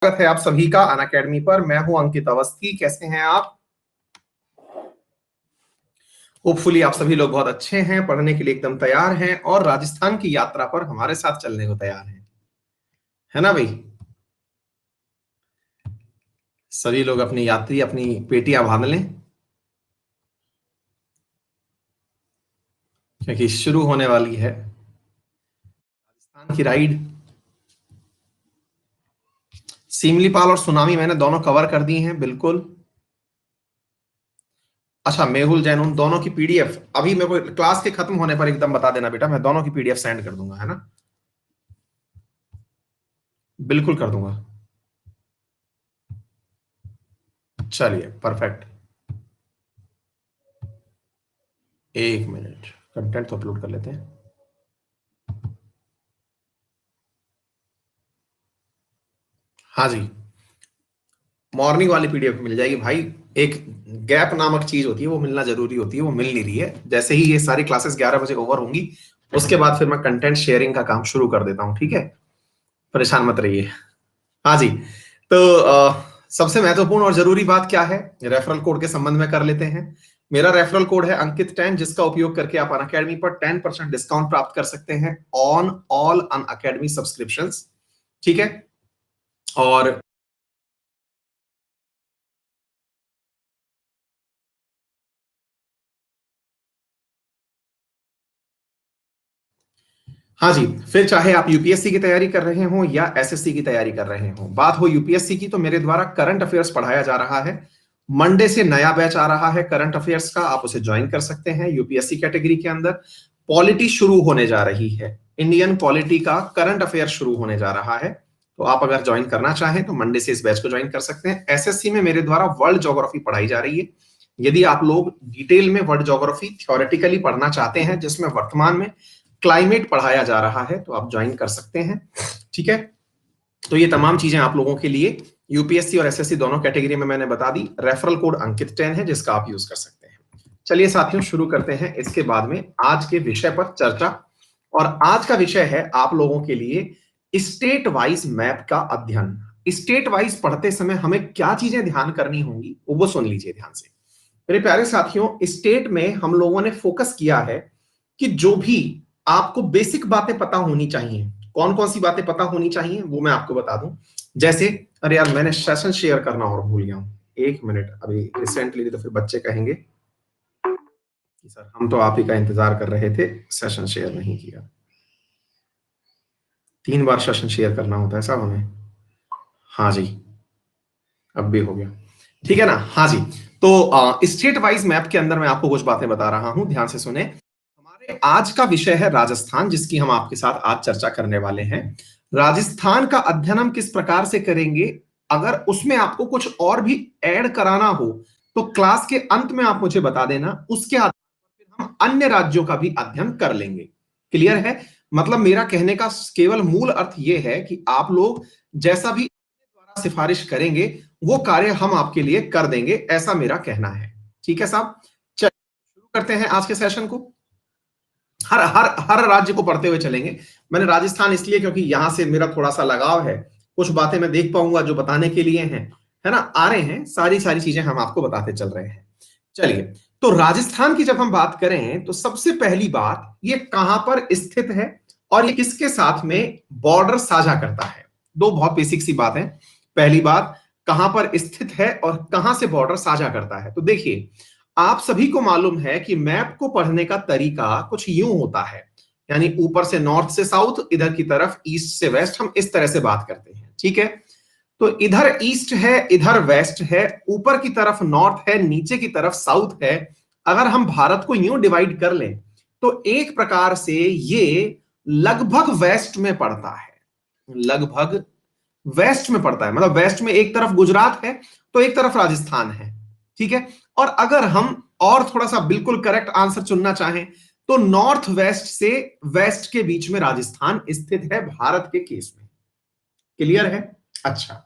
स्वागत है आप सभी का अनअकैडमी पर। मैं हूं अंकित अवस्थी। कैसे हैं आप? होपफुली आप सभी लोग बहुत अच्छे हैं, पढ़ने के लिए एकदम तैयार हैं और राजस्थान की यात्रा पर हमारे साथ चलने को तैयार हैं, है ना भाई? सभी लोग अपनी यात्री अपनी पेटियां बांध लें, क्योंकि शुरू होने वाली है राजस्थान की राइड। सिमलीपाल और सुनामी मैंने दोनों कवर कर दी हैं, बिल्कुल। अच्छा, मेहुल जैन, उन दोनों की पीडीएफ अभी मेरे को क्लास के खत्म होने पर एकदम बता देना बेटा, मैं दोनों की पीडीएफ सेंड कर दूंगा, है ना? बिल्कुल कर दूंगा। चलिए, परफेक्ट। एक मिनट, कंटेंट तो अपलोड कर लेते हैं। हाँ जी, मॉर्निंग वाली पीडीएफ मिल जाएगी भाई। एक गैप नामक चीज होती है, वो मिलना जरूरी होती है, वो मिल नहीं रही है। जैसे ही ये सारी क्लासेस 11 बजे ओवर होंगी, उसके बाद फिर मैं कंटेंट शेयरिंग का काम शुरू कर देता हूं, ठीक है? परेशान मत रहिए। हाँ जी, तो सबसे महत्वपूर्ण और जरूरी बात क्या है, रेफरल कोड के संबंध में कर लेते हैं। मेरा रेफरल कोड है अंकित 10, जिसका उपयोग करके आप अनअकैडमी पर 10% डिस्काउंट प्राप्त कर सकते हैं ऑन ऑल अनअकैडमी सब्सक्रिप्शंस, ठीक है? और हाँ जी, फिर चाहे आप यूपीएससी की तैयारी कर रहे हो या एसएससी की तैयारी कर रहे हो, बात हो यूपीएससी की तो मेरे द्वारा करंट अफेयर्स पढ़ाया जा रहा है। मंडे से नया बैच आ रहा है करंट अफेयर्स का, आप उसे ज्वाइन कर सकते हैं यूपीएससी कैटेगरी के अंदर। पॉलिटी शुरू होने जा रही है, इंडियन पॉलिटी का करंट अफेयर शुरू होने जा रहा है, तो आप अगर ज्वाइन करना चाहें तो मंडे से इस बैच को ज्वाइन कर सकते हैं। एसएससी में मेरे द्वारा वर्ल्ड ज्योग्राफी पढ़ाई जा रही है। यदि आप लोग डिटेल में वर्ल्ड ज्योग्राफी थ्योरेटिकली पढ़ना चाहते हैं, जिसमें वर्तमान में क्लाइमेट पढ़ाया जा रहा है, तो आप ज्वाइन कर सकते हैं, ठीक है? तो ये तमाम चीजें आप लोगों के लिए यूपीएससी और एसएससी दोनों कैटेगरी में मैंने बता दी। रेफरल कोड अंकित 10 है, जिसका आप यूज कर सकते हैं। चलिए साथियों, शुरू करते हैं इसके बाद में आज के विषय पर चर्चा। और आज का विषय है आप लोगों के लिए स्टेट वाइज मैप का अध्ययन। स्टेट वाइज पढ़ते समय हमें क्या चीजें ध्यान करनी होंगी, वो सुन लीजिए ध्यान से। मेरे प्यारे साथियों, स्टेट में हम लोगों ने फोकस किया है कि जो भी आपको बेसिक बातें पता होनी चाहिए, कौन कौन सी बातें पता होनी चाहिए वो मैं आपको बता दूं। जैसे, अरे यार मैंने सेशन शेयर करना और भूल गया हूं, एक मिनट। अभी रिसेंटली तो फिर बच्चे कहेंगे कि सर हम तो आप ही का इंतजार कर रहे थे, सेशन शेयर नहीं किया। 3 बार सेशन शेयर करना होता है साहब हमें। हाँ जी, अब भी हो गया, ठीक है ना? हाँ जी, तो स्टेट वाइज मैप के अंदर मैं आपको कुछ बातें बता रहा हूं, ध्यान से सुने। हमारे आज का विषय है राजस्थान, जिसकी हम आपके साथ आज चर्चा करने वाले हैं। राजस्थान का अध्ययन हम किस प्रकार से करेंगे, अगर उसमें आपको कुछ और भी ऐड कराना हो तो क्लास के अंत में आप मुझे बता देना, उसके आधार पर फिर हम अन्य राज्यों का भी अध्ययन कर लेंगे। क्लियर है? मतलब मेरा कहने का केवल मूल अर्थ यह है कि आप लोग जैसा भी द्वारा सिफारिश करेंगे वो कार्य हम आपके लिए कर देंगे, ऐसा मेरा कहना है। ठीक है साहब? चलिए शुरू करते हैं आज के सेशन को। हर हर हर राज्य को पढ़ते हुए चलेंगे। मैंने राजस्थान इसलिए क्योंकि यहां से मेरा थोड़ा सा लगाव है, कुछ बातें मैं देख पाऊंगा जो बताने के लिए हैं, है ना? आ रहे हैं, सारी सारी चीजें हम आपको बताते चल रहे हैं। चलिए, तो राजस्थान की जब हम बात करें तो सबसे पहली बात, ये कहां पर स्थित है और ये किसके साथ में बॉर्डर साझा करता है। दो बहुत बेसिक सी बात है। पहली बात, कहां पर स्थित है और कहां से बॉर्डर साझा करता है। तो देखिए, आप सभी को मालूम है कि मैप को पढ़ने का तरीका कुछ यूं होता है, यानी ऊपर से नॉर्थ से साउथ, इधर की तरफ ईस्ट से वेस्ट, हम इस तरह से बात करते हैं, ठीक है? तो इधर ईस्ट है, इधर वेस्ट है, ऊपर की तरफ नॉर्थ है, नीचे की तरफ साउथ है। अगर हम भारत को यूं डिवाइड कर लें तो एक प्रकार से ये लगभग वेस्ट में पड़ता है, लगभग वेस्ट में पड़ता है। मतलब वेस्ट में एक तरफ गुजरात है तो एक तरफ राजस्थान है, ठीक है? और अगर हम और थोड़ा सा बिल्कुल करेक्ट आंसर चुनना चाहें तो नॉर्थ वेस्ट से वेस्ट के बीच में राजस्थान स्थित है भारत के केस में। क्लियर है? अच्छा,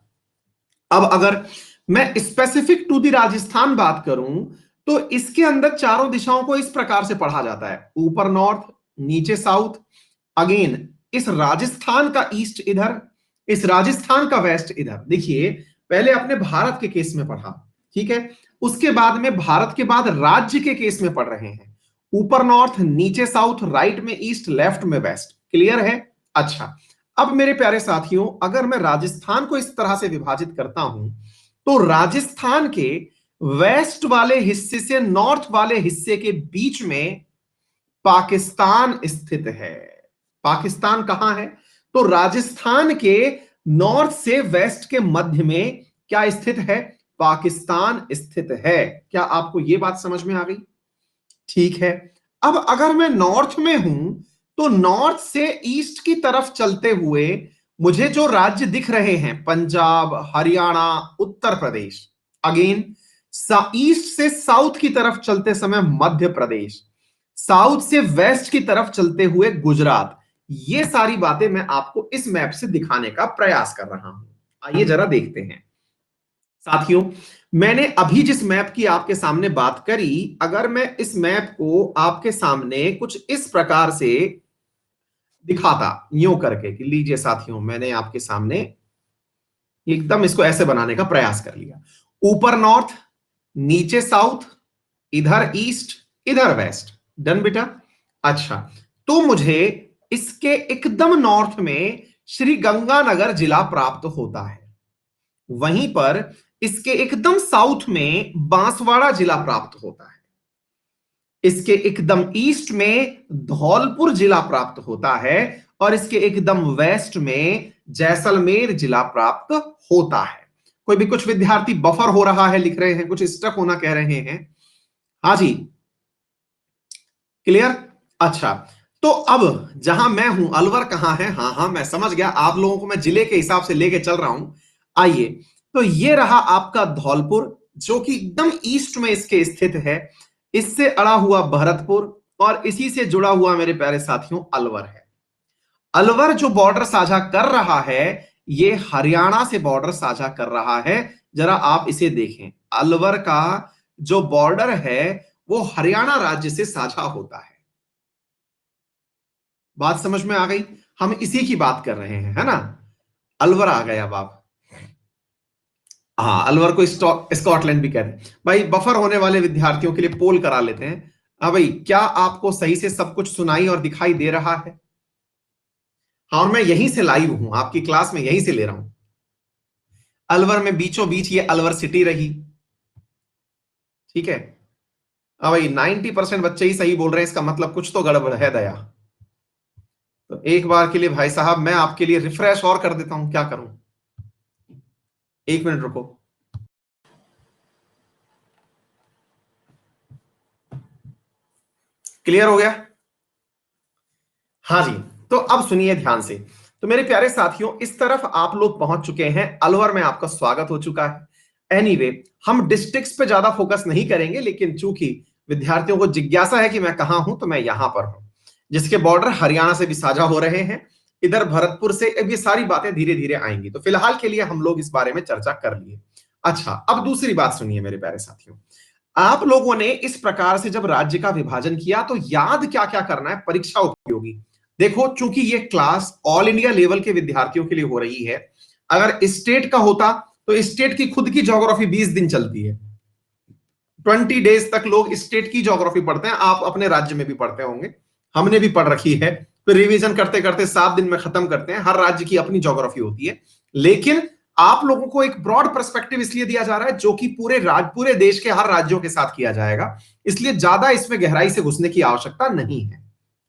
अब अगर मैं स्पेसिफिक टू द राजस्थान बात करूं तो इसके अंदर चारों दिशाओं को इस प्रकार से पढ़ा जाता है, ऊपर नॉर्थ, नीचे साउथ। अगेन, इस राजस्थान का ईस्ट इधर, इस राजस्थान का वेस्ट इधर देखिए, पहले अपने भारत के केस में पढ़ा, ठीक है, उसके बाद में भारत के बाद राज्य के केस में पढ़ रहे हैं। ऊपर नॉर्थ, नीचे साउथ, राइट में ईस्ट, लेफ्ट में वेस्ट। क्लियर है? अच्छा, अब मेरे प्यारे साथियों, अगर मैं राजस्थान को इस तरह से विभाजित करता हूं, तो राजस्थान के वेस्ट वाले हिस्से से नॉर्थ वाले हिस्से के बीच में पाकिस्तान स्थित है। पाकिस्तान कहां है? तो राजस्थान के नॉर्थ से वेस्ट के मध्य में क्या स्थित है? पाकिस्तान स्थित है। क्या आपको यह बात समझ में आ गई? ठीक है। अब अगर मैं नॉर्थ में हूं, तो नॉर्थ से ईस्ट की तरफ चलते हुए मुझे जो राज्य दिख रहे हैं, पंजाब, हरियाणा, उत्तर प्रदेश, अगेन ईस्ट से साउथ की तरफ चलते समय मध्य प्रदेश, साउथ से वेस्ट की तरफ चलते हुए गुजरात, ये सारी बातें मैं आपको इस मैप से दिखाने का प्रयास कर रहा हूं। आइए जरा देखते हैं साथियों, मैंने अभी जिस मैप की आपके सामने बात करी, अगर मैं इस मैप को आपके सामने कुछ इस प्रकार से दिखाता, यूं करके कि लीजिए साथियों, मैंने आपके सामने एकदम इसको ऐसे बनाने का प्रयास कर लिया। ऊपर नॉर्थ, नीचे साउथ, इधर ईस्ट, इधर वेस्ट। डन बेटा? अच्छा, तो मुझे इसके एकदम नॉर्थ में श्री गंगानगर जिला प्राप्त होता है। वहीं पर इसके एकदम साउथ में बांसवाड़ा जिला प्राप्त होता है। इसके एकदम ईस्ट में धौलपुर जिला प्राप्त होता है और इसके एकदम वेस्ट में जैसलमेर जिला प्राप्त होता है। कोई भी कुछ विद्यार्थी बफर हो रहा है लिख रहे हैं, कुछ स्टक होना कह रहे हैं। हाँ जी, क्लियर? अच्छा, तो अब जहां मैं हूं, अलवर कहां है? हाँ हाँ, मैं समझ गया, आप लोगों को मैं जिले के हिसाब से लेके चल रहा हूं। आइए, तो ये रहा आपका धौलपुर, जो कि एकदम ईस्ट में इसके स्थित है। इससे अड़ा हुआ भरतपुर और इसी से जुड़ा हुआ मेरे प्यारे साथियों अलवर है। अलवर जो बॉर्डर साझा कर रहा है, ये हरियाणा से बॉर्डर साझा कर रहा है। जरा आप इसे देखें, अलवर का जो बॉर्डर है वो हरियाणा राज्य से साझा होता है। बात समझ में आ गई? हम इसी की बात कर रहे हैं, है ना? अलवर आ गए अब आप। हाँ, अलवर को स्कॉटलैंड भी कहते हैं। भाई, बफर होने वाले विद्यार्थियों के लिए पोल करा लेते हैं। हाँ भाई, क्या आपको सही से सब कुछ सुनाई और दिखाई दे रहा है? हाँ, और मैं यहीं से लाइव हूं, आपकी क्लास में यहीं से ले रहा हूं। अलवर में बीचों बीच ये अलवर सिटी रही। ठीक है। हाँ भाई, 90% बच्चे ही सही बोल रहे हैं, इसका मतलब कुछ तो गड़बड़ है दया। तो एक बार के लिए भाई साहब, मैं आपके लिए रिफ्रेश और कर देता हूं, क्या करूं? एक मिनट रुको। क्लियर हो गया? हाँ जी। तो अब सुनिए ध्यान से। तो मेरे प्यारे साथियों, इस तरफ आप लोग पहुंच चुके हैं, अलवर में आपका स्वागत हो चुका है। एनीवे, हम डिस्ट्रिक्ट्स पे ज्यादा फोकस नहीं करेंगे, लेकिन चूंकि विद्यार्थियों को जिज्ञासा है कि मैं कहां हूं, तो मैं यहां पर हूं, जिसके बॉर्डर हरियाणा से भी साझा हो रहे हैं, इधर भरतपुर से। अब ये सारी बातें धीरे धीरे आएंगी, तो फिलहाल के लिए हम लोग इस बारे में चर्चा कर लिए। अच्छा, अब दूसरी बात सुनिए मेरे प्यारे साथियों। आप लोगों ने इस प्रकार से जब राज्य का विभाजन किया, तो याद क्या क्या करना है परीक्षा उपयोगी? देखो, चूंकि ये क्लास ऑल इंडिया लेवल के विद्यार्थियों के लिए हो रही है, अगर स्टेट का होता तो स्टेट की खुद की ज्योग्राफी 20 दिन चलती है। 20 डेज तक लोग स्टेट की ज्योग्राफी पढ़ते हैं, आप अपने राज्य में भी पढ़ते होंगे, हमने भी पढ़ रखी है। फिर रिवीजन करते करते 7 दिन में खत्म करते हैं। हर राज्य की अपनी ज्योग्राफी होती है, लेकिन आप लोगों को एक ब्रॉड पर्सपेक्टिव इसलिए दिया जा रहा है, जो कि पूरे देश के हर राज्यों के साथ किया जाएगा, इसलिए ज्यादा इसमें गहराई से घुसने की आवश्यकता नहीं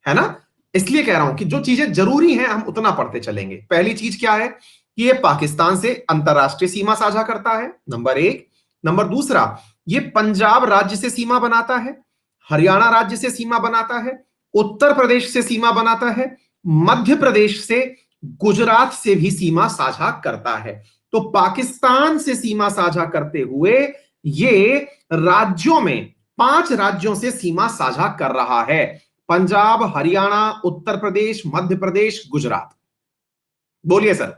है ना? इसलिए कह रहा हूं कि जो चीजें जरूरी हैं हम उतना पढ़ते चलेंगे। पहली चीज क्या है कि ये पाकिस्तान से अंतरराष्ट्रीय सीमा साझा करता है, नंबर एक। नंबर दूसरा, ये पंजाब राज्य से सीमा बनाता है, हरियाणा राज्य से सीमा बनाता है, उत्तर प्रदेश से सीमा बनाता है, मध्य प्रदेश से, गुजरात से भी सीमा साझा करता है। तो पाकिस्तान से सीमा साझा करते हुए ये राज्यों में 5 राज्यों से सीमा साझा कर रहा है, पंजाब, हरियाणा, उत्तर प्रदेश, मध्य प्रदेश, गुजरात। बोलिए सर,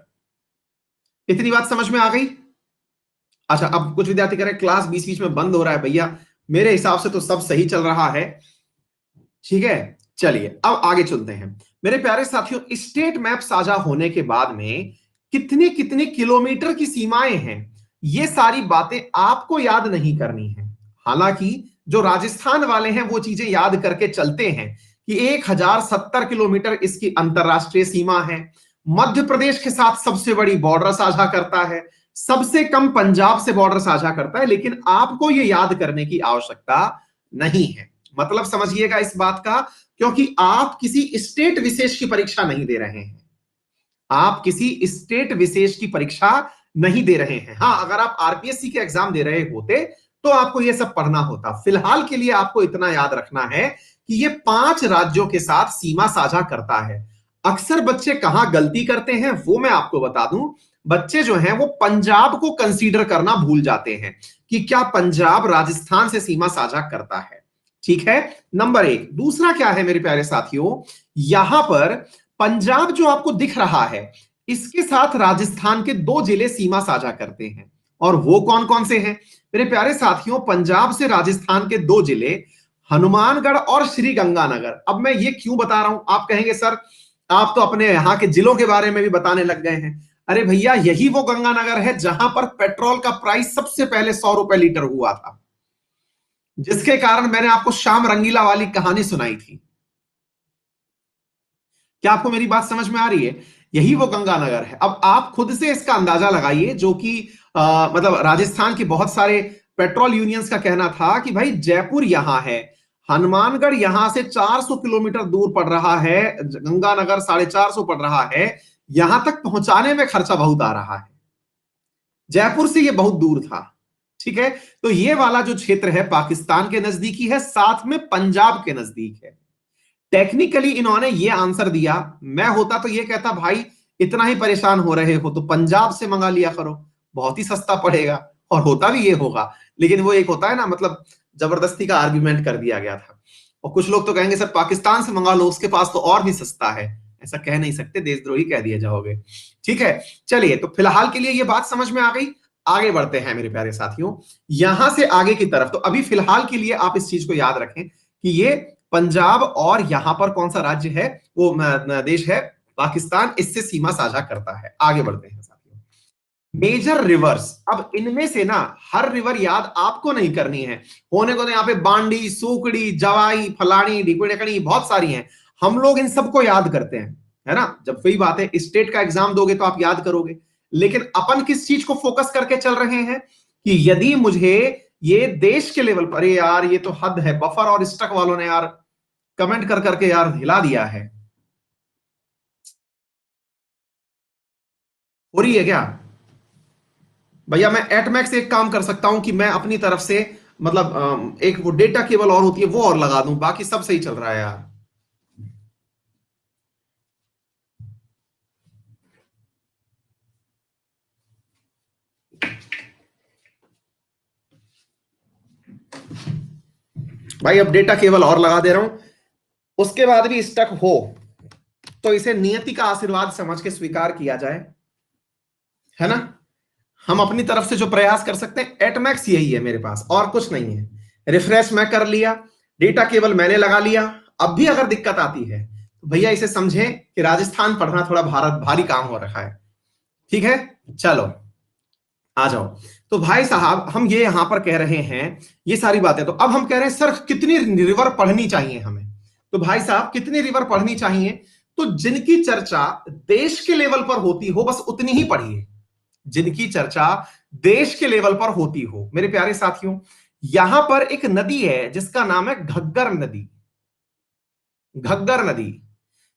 इतनी बात समझ में आ गई? अच्छा, अब कुछ विद्यार्थी कह रहे हैं क्लास बीच बीच में बंद हो रहा है। भैया, मेरे हिसाब से तो सब सही चल रहा है। ठीक है, चलिए अब आगे चलते हैं। मेरे प्यारे साथियों, स्टेट मैप साझा होने के बाद में कितने कितने किलोमीटर की सीमाएं हैं, ये सारी बातें आपको याद नहीं करनी है। हालांकि जो राजस्थान वाले हैं वो चीजें याद करके चलते हैं कि 1070 किलोमीटर इसकी अंतरराष्ट्रीय सीमा है, मध्य प्रदेश के साथ सबसे बड़ी बॉर्डर साझा करता है, सबसे कम पंजाब से बॉर्डर साझा करता है, लेकिन आपको यह याद करने की आवश्यकता नहीं है। मतलब समझिएगा इस बात का, क्योंकि आप किसी स्टेट विशेष की परीक्षा नहीं दे रहे हैं, आप किसी स्टेट विशेष की परीक्षा नहीं दे रहे हैं। हां, अगर आप आरपीएससी के एग्जाम दे रहे होते तो आपको यह सब पढ़ना होता। फिलहाल के लिए आपको इतना याद रखना है कि यह 5 राज्यों के साथ सीमा साझा करता है। अक्सर बच्चे कहां गलती करते हैं वो मैं आपको बता दूं। बच्चे जो हैं वो पंजाब को कंसीडर करना भूल जाते हैं कि क्या पंजाब राजस्थान से सीमा साझा करता है। ठीक है, नंबर 1। दूसरा क्या है मेरे प्यारे साथियों, यहां पर पंजाब जो आपको दिख रहा है, इसके साथ राजस्थान के 2 जिले सीमा साझा करते हैं। और वो कौन कौन से हैं मेरे प्यारे साथियों? पंजाब से राजस्थान के 2 जिले हनुमानगढ़ और श्री गंगानगर। अब मैं ये क्यों बता रहा हूं, आप कहेंगे सर आप तो अपने यहां के जिलों के बारे में भी बताने लग गए हैं। अरे भैया, यही वो गंगानगर है जहां पर पेट्रोल का प्राइस सबसे पहले 100 रुपए लीटर हुआ था, जिसके कारण मैंने आपको श्याम रंगीला वाली कहानी सुनाई थी। क्या आपको मेरी बात समझ में आ रही है? यही वो गंगानगर है। अब आप खुद से इसका अंदाजा लगाइए, जो कि मतलब राजस्थान के बहुत सारे पेट्रोल यूनियंस का कहना था कि भाई जयपुर यहां है, हनुमानगढ़ यहां से 400 किलोमीटर दूर पड़ रहा है, गंगानगर 450 पड़ रहा है, यहां तक पहुंचाने में खर्चा बहुत आ रहा है, जयपुर से यह बहुत दूर था। ठीक है, तो ये वाला जो क्षेत्र है पाकिस्तान के नजदीकी है, साथ में पंजाब के नजदीक है। टेक्निकली इन्होंने ये आंसर दिया, मैं होता तो ये कहता भाई इतना ही परेशान हो रहे हो तो पंजाब से मंगा लिया करो, बहुत ही सस्ता पड़ेगा, और होता भी ये होगा। लेकिन वो एक होता है ना, मतलब जबरदस्ती का आर्ग्यूमेंट कर दिया गया था। और कुछ लोग तो कहेंगे सर पाकिस्तान से मंगा लो, उसके पास तो और भी सस्ता है। ऐसा कह नहीं सकते, देशद्रोही कह दिए जाओगे। ठीक है, चलिए, तो फिलहाल के लिए ये बात समझ में आ गई। आगे बढ़ते हैं मेरे प्यारे साथियों, यहां से आगे की तरफ। तो अभी फिलहाल के लिए आप इस चीज को याद रखें कि ये पंजाब और यहां पर कौन सा राज्य है, वो देश है पाकिस्तान, इससे सीमा साझा करता है। आगे बढ़ते हैं साथियों, मेजर रिवर्स। अब इनमें से ना हर रिवर याद आपको नहीं करनी है, होने को तो यहाँ पे बांडी, सूकड़ी, जवाई, फलानी, ढिकड़ी, बहुत सारी हैं। हम लोग इन सबको याद करते हैं, है ना। जब वही बात है, स्टेट का एग्जाम दोगे तो आप याद करोगे, लेकिन अपन किस चीज को फोकस करके चल रहे हैं कि यदि मुझे ये देश के लेवल पर, यार ये तो हद है, बफर और स्टक वालों ने यार कमेंट कर करके यार हिला दिया है। हो रही है क्या भैया? मैं एटमैक्स एक काम कर सकता हूं कि मैं अपनी तरफ से, मतलब एक वो डेटा केबल और होती है वो और लगा दूं, बाकी सब सही चल रहा है यार। भाई अब डेटा केबल और लगा दे रहा हूं, उसके बाद भी स्टक हो तो इसे नियति का आशीर्वाद समझ के स्वीकार किया जाए, है ना। हम अपनी तरफ से जो प्रयास कर सकते हैं, एटमैक्स यही है मेरे पास, और कुछ नहीं है। रिफ्रेश मैं कर लिया, डेटा केबल मैंने लगा लिया। अब भी अगर दिक्कत आती है तो भैया इसे समझें कि राजस्थान पढ़ना थोड़ा भारी काम हो रखा है। ठीक है, चलो आ जाओ। तो भाई साहब हम ये यहां पर कह रहे हैं ये सारी बातें, तो अब हम कह रहे हैं सर कितनी रिवर पढ़नी चाहिए हमें। तो भाई साहब कितनी रिवर पढ़नी चाहिए, तो जिनकी चर्चा देश के लेवल पर होती हो बस उतनी ही पढ़िए, जिनकी चर्चा देश के लेवल पर होती हो। मेरे प्यारे साथियों, यहां पर एक नदी है जिसका नाम है घग्गर नदी। घग्गर नदी,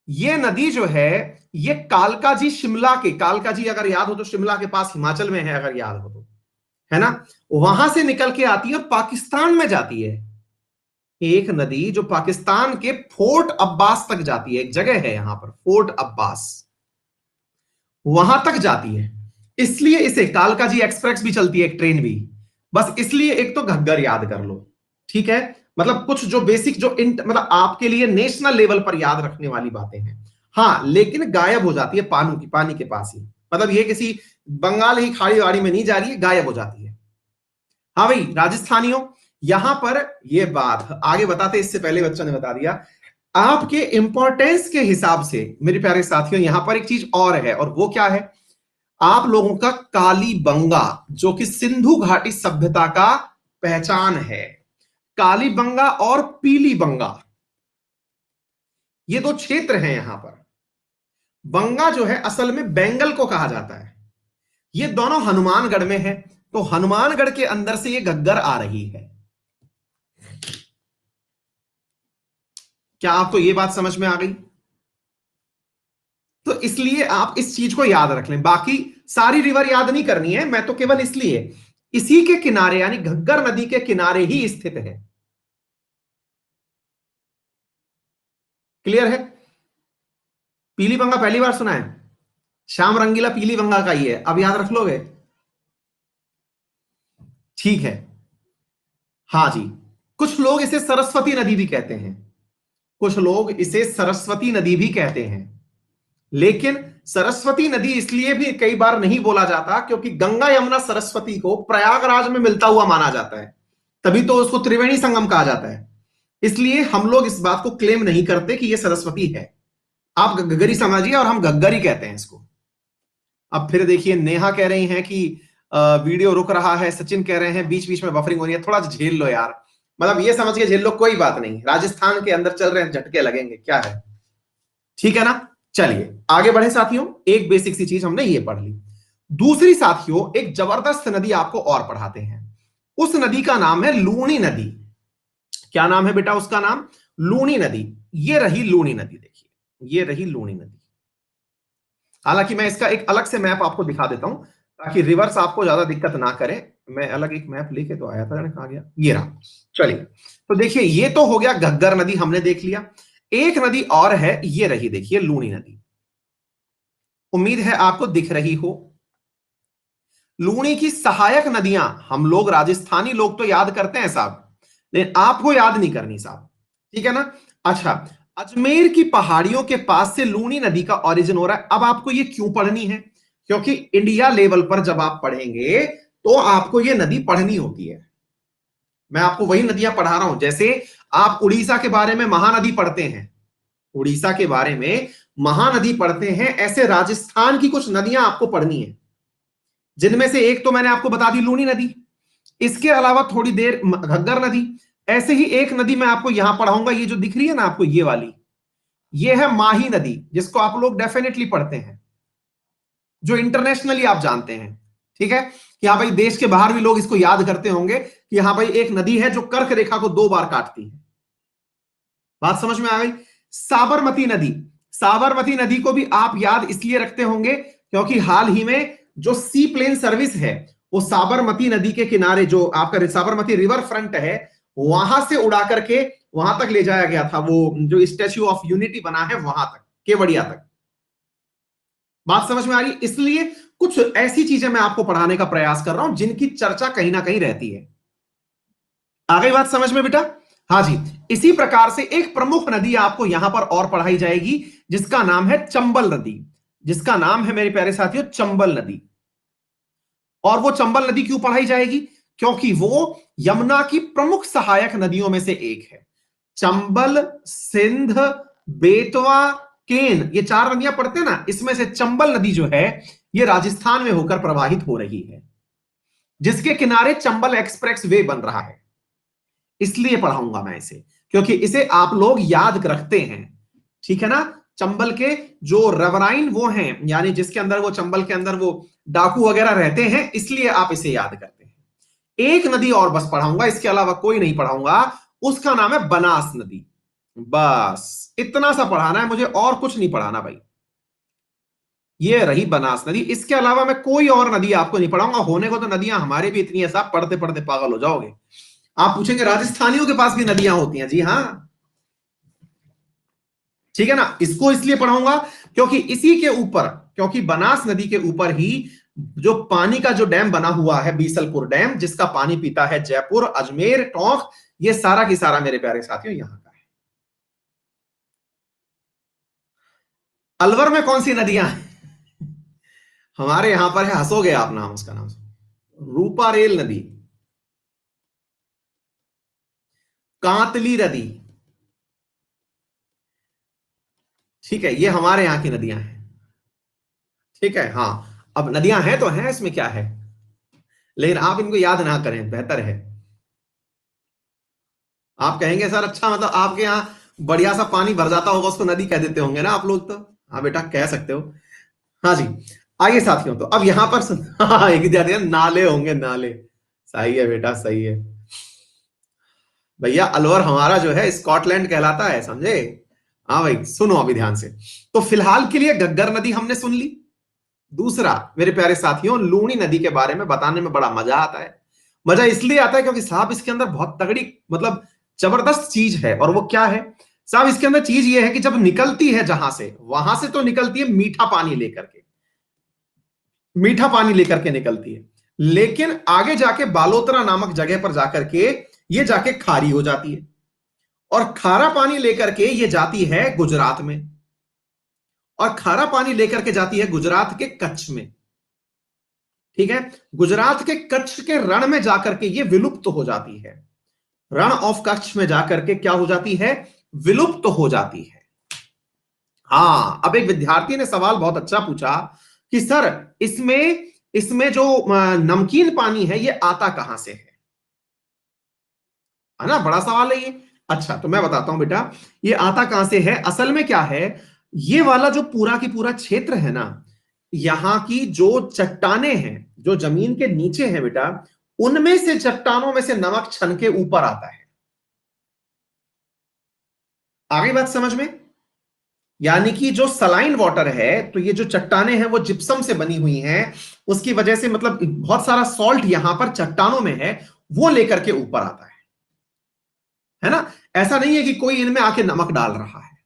ये नदी जो है, ये कालकाजी, शिमला के कालकाजी अगर याद हो तो शिमला के पास हिमाचल में है, अगर याद हो तो, है ना। वहां से निकल के आती है और पाकिस्तान में जाती है। एक नदी जो पाकिस्तान के फोर्ट अब्बास तक जाती है, एक जगह है यहां पर फोर्ट अब्बास, वहां तक जाती है। इसलिए इसे कालकाजी एक्सप्रेस भी चलती है, एक ट्रेन भी। बस इसलिए एक तो घग्गर याद कर लो। ठीक है, मतलब कुछ जो बेसिक जो मतलब आपके लिए नेशनल लेवल पर याद रखने वाली बातें हैं। हाँ, लेकिन गायब हो जाती है पानी के पास ही, मतलब ये किसी बंगाल ही खाड़ी वाड़ी में नहीं जा रही है, गायब हो जाती है। हाँ भाई राजस्थानियों, यहां पर ये बात आगे बताते इससे पहले बच्चों ने बता दिया, आपके इंपॉर्टेंस के हिसाब से मेरे प्यारे साथियों, यहां पर एक चीज और है, और वो क्या है, आप लोगों का कालीबंगा, जो कि सिंधु घाटी सभ्यता का पहचान है। कालीबंगा और पीलीबंगा, ये दो क्षेत्र हैं यहां पर। बंगा जो है असल में बेंगल को कहा जाता है। ये दोनों हनुमानगढ़ में है, तो हनुमानगढ़ के अंदर से ये घग्गर आ रही है। क्या आपको ये बात समझ में आ गई? तो इसलिए आप इस चीज को याद रख लें। बाकी सारी रिवर याद नहीं करनी है, मैं तो केवल इसलिए इसी के किनारे यानी घग्गर नदी के किनारे ही स्थित है। क्लियर है? पीलीबंगा पहली बार सुना है? श्याम रंगीला पीलीबंगा का ही है, अब याद रख लोगे? ठीक है। हाँ जी। कुछ लोग इसे सरस्वती नदी भी कहते हैं, कुछ लोग इसे सरस्वती नदी भी कहते हैं। लेकिन सरस्वती नदी इसलिए भी कई बार नहीं बोला जाता क्योंकि गंगा यमुना सरस्वती को प्रयागराज में मिलता हुआ माना जाता है, तभी तो उसको त्रिवेणी संगम कहा जाता है। इसलिए हम लोग इस बात को क्लेम नहीं करते कि यह सरस्वती है। आप गग्गरी समझिए और हम गग्गरी कहते हैं इसको। अब फिर देखिए, नेहा कह रही हैं कि वीडियो रुक रहा है, सचिन कह रहे हैं बीच बीच में बफरिंग हो रही है, थोड़ा झेल लो यार। मतलब ये समझ के झेल लो, कोई बात नहीं, राजस्थान के अंदर चल रहे हैं, झटके लगेंगे, क्या है। ठीक है ना? चलिए आगे बढ़े साथियों। एक बेसिक सी चीज हमने ये पढ़ ली। दूसरी साथियों, एक जबरदस्त नदी आपको और पढ़ाते हैं। उस नदी का नाम है लूणी नदी। क्या नाम है बेटा उसका? नाम लूणी नदी। ये रही लूणी नदी, देखिए ये रही लूणी नदी। हालांकि मैं इसका एक अलग से मैप आपको दिखा देता हूं ताकि रिवर्स आपको ज्यादा दिक्कत ना करे। मैं अलग एक मैप लेके तो आया था, जाने कहां गया, ये रहा। चलिए, तो देखिए ये तो हो गया घग्गर नदी, हमने देख लिया। एक नदी और है, ये रही देखिए लूणी नदी। उम्मीद है आपको दिख रही हो। लूणी की सहायक नदियां हम लोग राजस्थानी लोग तो याद करते हैं साहब, लेकिन आपको याद नहीं करनी साहब। ठीक है ना? अच्छा, अजमेर की पहाड़ियों के पास से लूणी नदी का ओरिजिन हो रहा है। अब आपको ये क्यों पढ़नी है? क्योंकि इंडिया लेवल पर जब आप पढ़ेंगे तो आपको ये नदी पढ़नी होती है। मैं आपको वही नदियां पढ़ा रहा हूं, जैसे आप उड़ीसा के बारे में महानदी पढ़ते हैं, उड़ीसा के बारे में महानदी पढ़ते हैं, ऐसे राजस्थान की कुछ नदियां आपको पढ़नी है, जिनमें से एक तो मैंने आपको बता दी लूणी नदी, इसके अलावा थोड़ी देर घग्गर नदी। ऐसे ही एक नदी मैं आपको यहां पढ़ाऊंगा, ये जो दिख रही है ना आपको, ये वाली, ये है माही नदी, जिसको आप लोग डेफिनेटली पढ़ते हैं, जो इंटरनेशनली आप जानते हैं। ठीक है कि हाँ भाई, देश के बाहर भी लोग इसको याद करते होंगे कि हाँ भाई एक नदी है जो कर्क रेखा को 2 बार काटती है। बात समझ में आ गई? साबरमती नदी, साबरमती नदी को भी आप याद इसलिए रखते होंगे क्योंकि हाल ही में जो सी प्लेन सर्विस है, वो साबरमती नदी के किनारे जो आपका साबरमती रिवर फ्रंट है, वहां से उड़ा करके वहां तक ले जाया गया था। वो जो स्टैच्यू ऑफ यूनिटी बना है वहां तक, केवड़िया तक। बात समझ में आ रही? इसलिए कुछ ऐसी चीजें मैं आपको पढ़ाने का प्रयास कर रहा हूं जिनकी चर्चा कहीं ना कहीं रहती है। आ गई बात समझ में बेटा? हाँ जी। इसी प्रकार से एक प्रमुख नदी आपको यहां पर और पढ़ाई जाएगी, जिसका नाम है चंबल नदी, जिसका नाम है मेरे प्यारे साथियों चंबल नदी। और वो चंबल नदी क्यों पढ़ाई जाएगी? क्योंकि वो यमुना की प्रमुख सहायक नदियों में से एक है। चंबल, सिंध, बेतवा, केन, ये 4 नदियां पढ़ते हैं ना, इसमें से चंबल नदी जो है ये राजस्थान में होकर प्रवाहित हो रही है, जिसके किनारे चंबल एक्सप्रेस वे बन रहा है। इसलिए पढ़ाऊंगा मैं इसे, क्योंकि इसे आप लोग याद रखते हैं। ठीक है ना? चंबल के जो रवराइन वो हैं, यानी जिसके अंदर वो चंबल के अंदर वो डाकू वगैरह रहते हैं, इसलिए आप इसे याद करते हैं। एक नदी और बस पढ़ाऊंगा, इसके अलावा कोई नहीं पढ़ाऊंगा, उसका नाम है बनास नदी। बस इतना सा पढ़ाना है मुझे, और कुछ नहीं पढ़ाना भाई। ये रही बनास नदी, इसके अलावा मैं कोई और नदी आपको नहीं पढ़ाऊंगा। होने को तो नदियां हमारे भी इतनी है साहब, पढ़ते पढ़ते पागल हो जाओगे। आप पूछेंगे राजस्थानियों के पास भी नदियां होती हैं? जी हाँ। ठीक है ना? इसको इसलिए पढ़ाऊंगा क्योंकि इसी के ऊपर, क्योंकि बनास नदी के ऊपर ही जो पानी का जो डैम बना हुआ है, बीसलपुर डैम, जिसका पानी पीता है जयपुर, अजमेर, टोंक, ये सारा की सारा मेरे प्यारे साथियों यहां का है। अलवर में कौन सी नदियां हैं? हमारे यहां पर है, हंसोगे आप, नाम उसका नाम रूपारेल नदी, कांतली नदी। ठीक है, ये हमारे यहां की नदियां हैं। ठीक है, हाँ। अब नदियां हैं तो हैं, इसमें क्या है, लेकिन आप इनको याद ना करें, बेहतर है। आप कहेंगे सर अच्छा, मतलब आपके यहाँ बढ़िया सा पानी भर जाता होगा, उसको नदी कह देते होंगे ना आप लोग तो। हाँ बेटा कह सकते हो। हाँ जी। आइए साथियों, तो अब यहां पर हाँ, एक विद्यार्थी है, नाले होंगे, नाले। सही है बेटा, सही है भैया। अलवर हमारा जो है स्कॉटलैंड कहलाता है, समझे। हाँ भाई, सुनो अभी ध्यान से। तो फिलहाल के लिए घग्गर नदी हमने सुन ली। दूसरा मेरे प्यारे साथियों, लूनी नदी के बारे में बताने में बड़ा मजा आता है। मजा इसलिए आता है क्योंकि साहब इसके अंदर बहुत तगड़ी, मतलब जबरदस्त चीज है। और वो क्या है साहब, इसके अंदर चीज ये है कि जब निकलती है जहां से, वहां से तो निकलती है मीठा पानी लेकर के, मीठा पानी लेकर के निकलती है। लेकिन आगे जाके बालोतरा नामक जगह पर जाकर के ये जाके खारी हो जाती है, और खारा पानी लेकर के ये जाती है गुजरात में, और खारा पानी लेकर के जाती है गुजरात के कच्छ में। ठीक है, गुजरात के कच्छ के रण में जाकर के ये विलुप्त हो जाती है। रण ऑफ कच्छ में जाकर के क्या हो जाती है, विलुप्त हो जाती है। हाँ, अब एक विद्यार्थी ने सवाल बहुत अच्छा पूछा कि सर इसमें इसमें जो नमकीन पानी है ये आता कहां से है ना, बड़ा सवाल है ये। अच्छा तो मैं बताता हूं बेटा, ये आता कहां से है। असल में क्या है, ये वाला जो पूरा की पूरा क्षेत्र है ना, यहां की जो चट्टाने हैं, जो जमीन के नीचे है बेटा, उनमें से, चट्टानों में से नमक छन के ऊपर आता है। आगे बात समझ में। यानी कि जो सलाइन वाटर है, तो ये जो चट्टाने हैं वो जिप्सम से बनी हुई हैं, उसकी वजह से मतलब बहुत सारा सॉल्ट यहां पर चट्टानों में है, वो लेकर के ऊपर आता है ना। ऐसा नहीं है कि कोई इनमें आके नमक डाल रहा है।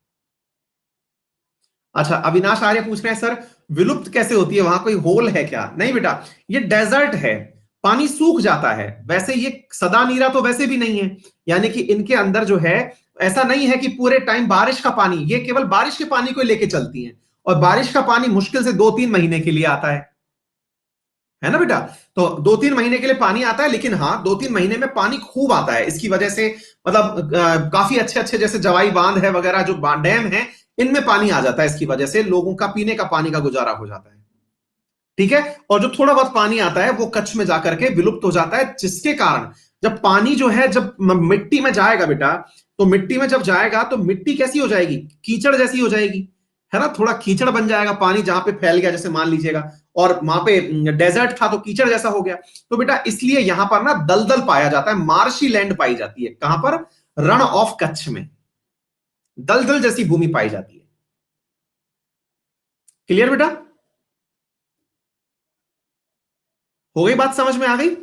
अच्छा, अविनाश आर्य पूछ रहे हैं सर विलुप्त कैसे होती है, वहां कोई होल है क्या। नहीं बेटा, ये डेजर्ट है, पानी सूख जाता है। वैसे ये सदा नीरा तो वैसे भी नहीं है, यानी कि इनके अंदर जो है, ऐसा नहीं है कि पूरे टाइम बारिश का पानी, ये केवल बारिश के पानी को लेके चलती हैं, और बारिश का पानी मुश्किल से 2-3 महीने के लिए आता है ना बेटा। तो 2-3 महीने के लिए पानी आता है, लेकिन हाँ 2-3 महीने में पानी खूब आता है। इसकी वजह से मतलब काफी अच्छे अच्छे, जैसे जवाई बांध है वगैरह, जो डैम है, इनमें पानी आ जाता है। इसकी वजह से लोगों का पीने का पानी का गुजारा हो जाता है। ठीक है, और जो थोड़ा बहुत पानी आता है वो कच्छ में जाकर के विलुप्त हो जाता है, जिसके कारण जब पानी जो है, जब मिट्टी में जाएगा बेटा, तो मिट्टी में जब जाएगा तो मिट्टी कैसी हो जाएगी, कीचड़ जैसी हो जाएगी, है ना। थोड़ा कीचड़ बन जाएगा पानी, जहां पे फैल गया, जैसे मान लीजिएगा, और वहां पे डेजर्ट था तो कीचड़ जैसा हो गया। तो बेटा इसलिए यहां पर ना दलदल पाया जाता है, मार्शी लैंड पाई जाती है। कहां पर, रण ऑफ कच्छ में दलदल जैसी भूमि पाई जाती है। क्लियर बेटा, हो गई बात, समझ में आ गई।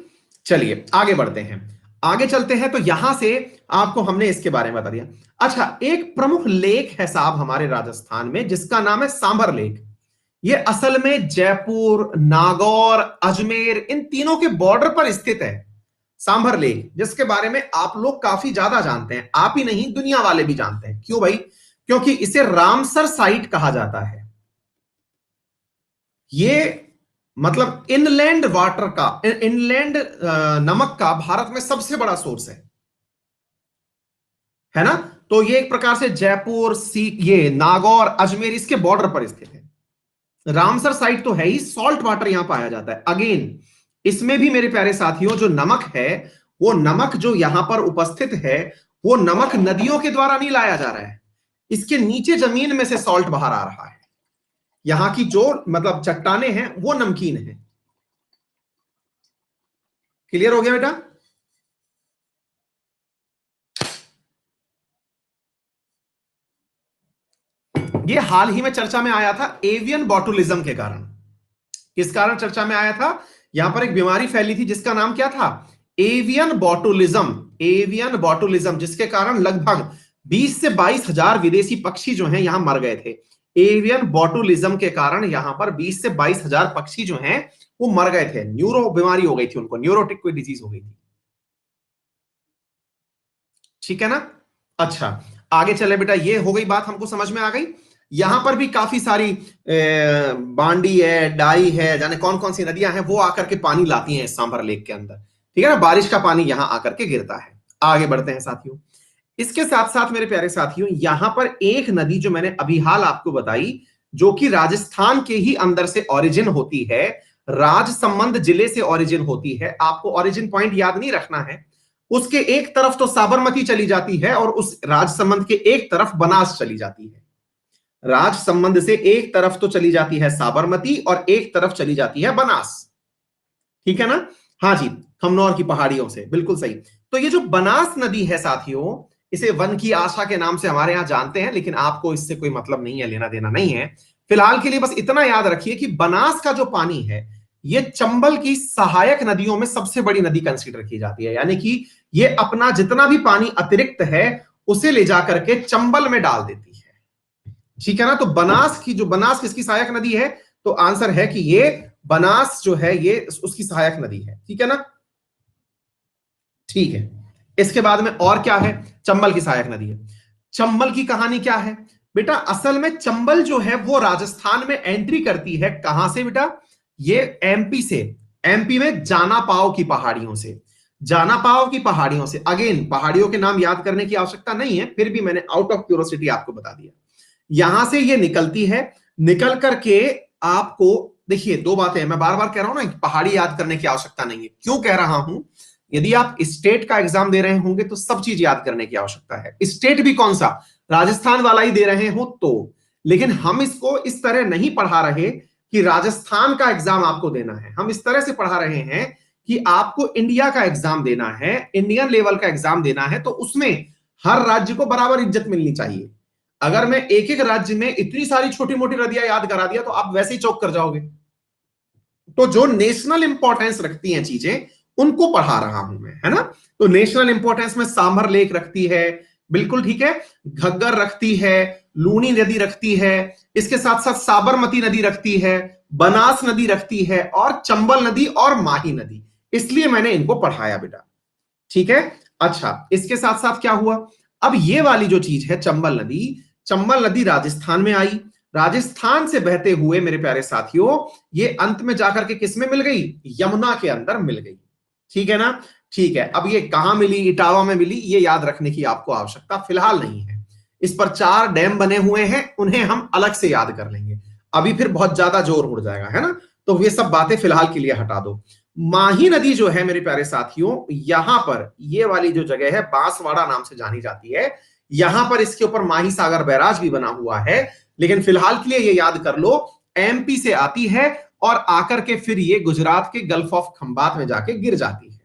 चलिए आगे बढ़ते हैं, आगे चलते हैं। तो यहां से आपको हमने इसके बारे में बता दिया। अच्छा, एक प्रमुख लेक है साहब हमारे राजस्थान में, जिसका नाम है सांभर लेक। ये असल में जयपुर, नागौर, अजमेर, इन तीनों के बॉर्डर पर स्थित है सांभर लेक, जिसके बारे में आप लोग काफी ज्यादा जानते हैं। आप ही नहीं, दुनिया वाले भी जानते हैं। क्यों भाई, क्योंकि इसे रामसर साइट कहा जाता है। ये मतलब इनलैंड वाटर का, इनलैंड नमक का भारत में सबसे बड़ा सोर्स है ना। तो ये एक प्रकार से जयपुर, सी, ये नागौर, अजमेर, इसके बॉर्डर पर स्थित है। रामसर साइट तो है ही, सॉल्ट वाटर यहां पाया जाता है। अगेन इसमें भी मेरे प्यारे साथियों, जो नमक है, वो नमक जो यहां पर उपस्थित है, वो नमक नदियों के द्वारा नहीं लाया जा रहा है, इसके नीचे जमीन में से सॉल्ट बाहर आ रहा है। यहां की जो मतलब चट्टाने हैं वो नमकीन है। क्लियर हो गया बेटा। ये हाल ही में चर्चा में आया था एवियन बॉटुलिज्म के कारण। किस कारण चर्चा में आया था, यहां पर एक बीमारी फैली थी जिसका नाम क्या था, एवियन बॉटुलिज्म। एवियन बॉटुलिज्म, जिसके कारण लगभग 20 से 22 हजार विदेशी पक्षी जो हैं यहां मर गए थे। एवियन बॉटुलिज्म के कारण यहां पर 20 से 22 हजार पक्षी जो हैं वो मर गए थे। न्यूरो बीमारी हो गई थी उनको, न्यूरोटिक कोई डिजीज हो गई थी। ठीक है ना। अच्छा, आगे चले बेटा, ये हो गई बात, हमको समझ में आ गई। यहां पर भी काफी सारी बांडी है, डाई है, जाने कौन कौन सी नदियां हैं वो आकर के पानी लाती हैं इस सांभर लेक के अंदर। ठीक है ना, बारिश का पानी यहां आकर के गिरता है। आगे बढ़ते हैं साथियों। इसके साथ साथ मेरे प्यारे साथियों, यहां पर एक नदी जो मैंने अभी हाल आपको बताई, जो कि राजस्थान के ही अंदर से ओरिजिन होती है, राजसमंद जिले से ओरिजिन होती है। आपको ओरिजिन पॉइंट याद नहीं रखना है। उसके एक तरफ तो साबरमती चली जाती है और उस राजसमंद के एक तरफ बनास चली जाती है। राजसमंद से एक तरफ तो चली जाती है साबरमती और एक तरफ चली जाती है बनास। ठीक है ना? हाँ जी, खमनौर की पहाड़ियों से, बिल्कुल सही। तो ये जो बनास नदी है साथियों, इसे वन की आशा के नाम से हमारे यहां जानते हैं, लेकिन आपको इससे कोई मतलब नहीं है, लेना देना नहीं है। फिलहाल के लिए बस इतना याद रखिए कि बनास का जो पानी है, ये चंबल की सहायक नदियों में सबसे बड़ी नदी कंसीडर की जाती है। यानी कि ये अपना जितना भी पानी अतिरिक्त है, उसे ले जाकर के चंबल में डाल देती है। ठीक है ना? तो बनास की जो बनास किसकी सहायक नदी है? तो आंसर है कि ये बनास जो है ये उसकी सहायक नदी है। ठीक है ना? ठीक है। इसके बाद में और क्या है? चंबल की सहायक नदी है। चंबल की कहानी क्या है बेटा? असल में चंबल जो है वो राजस्थान में एंट्री करती है। कहां से बेटा? ये एमपी से। एमपी में जानापाव की पहाड़ियों से। जानापाव की पहाड़ियों से। अगेन पहाड़ियों के नाम याद करने की आवश्यकता नहीं है, फिर भी मैंने आउट ऑफ क्यूरोसिटी आपको बता दिया। यहां से ये निकलती है, निकल करके आपको देखिए, दो बातें हैं, मैं बार बार कह रहा हूं ना, पहाड़ी याद करने की आवश्यकता नहीं है। क्यों कह रहा हूं? यदि आप स्टेट का एग्जाम दे रहे होंगे तो सब चीज याद करने की आवश्यकता है। स्टेट भी कौन सा, राजस्थान वाला ही दे रहे हो तो। लेकिन हम इसको इस तरह नहीं पढ़ा रहे कि राजस्थान का एग्जाम आपको देना है। हम इस तरह से पढ़ा रहे हैं कि आपको इंडिया का एग्जाम देना है, इंडियन लेवल का एग्जाम देना है, तो उसमें हर राज्य को बराबर इज्जत मिलनी चाहिए। अगर मैं एक एक राज्य में इतनी सारी छोटी मोटी नदियां याद करा दिया तो आप वैसे ही चौक कर जाओगे। तो जो नेशनल इंपॉर्टेंस रखती हैं चीजें, उनको पढ़ा रहा हूं मैं, है ना? तो नेशनल इंपॉर्टेंस में सांभर लेक रखती है, बिल्कुल ठीक है, घग्गर रखती है, लूनी नदी रखती है, इसके साथ साथ साबरमती नदी रखती है, बनास नदी रखती है, और चंबल नदी और माही नदी। इसलिए मैंने इनको पढ़ाया बेटा। ठीक है? अच्छा, इसके साथ साथ क्या हुआ? अब ये वाली जो चीज है चंबल नदी, चंबल नदी राजस्थान में आई। राजस्थान से बहते हुए मेरे प्यारे साथियों, ये अंत में जाकर के किस में मिल गई? यमुना के अंदर मिल गई। ठीक है ना? ठीक है। अब ये कहां मिली? इटावा में मिली। ये याद रखने की आपको आवश्यकता फिलहाल नहीं है। इस पर 4 डैम बने हुए हैं, उन्हें हम अलग से याद कर लेंगे। अभी फिर बहुत ज्यादा जोर उड़ जाएगा, है ना? तो ये सब बातें फिलहाल के लिए हटा दो। माही नदी जो है मेरे प्यारे साथियों, यहां पर ये वाली जो जगह है बांसवाड़ा नाम से जानी जाती है, यहां पर इसके ऊपर माही सागर बैराज भी बना हुआ है। लेकिन फिलहाल के लिए ये याद कर लो, एमपी से आती है और आकर के फिर ये गुजरात के गल्फ ऑफ खंबात में जाके गिर जाती है।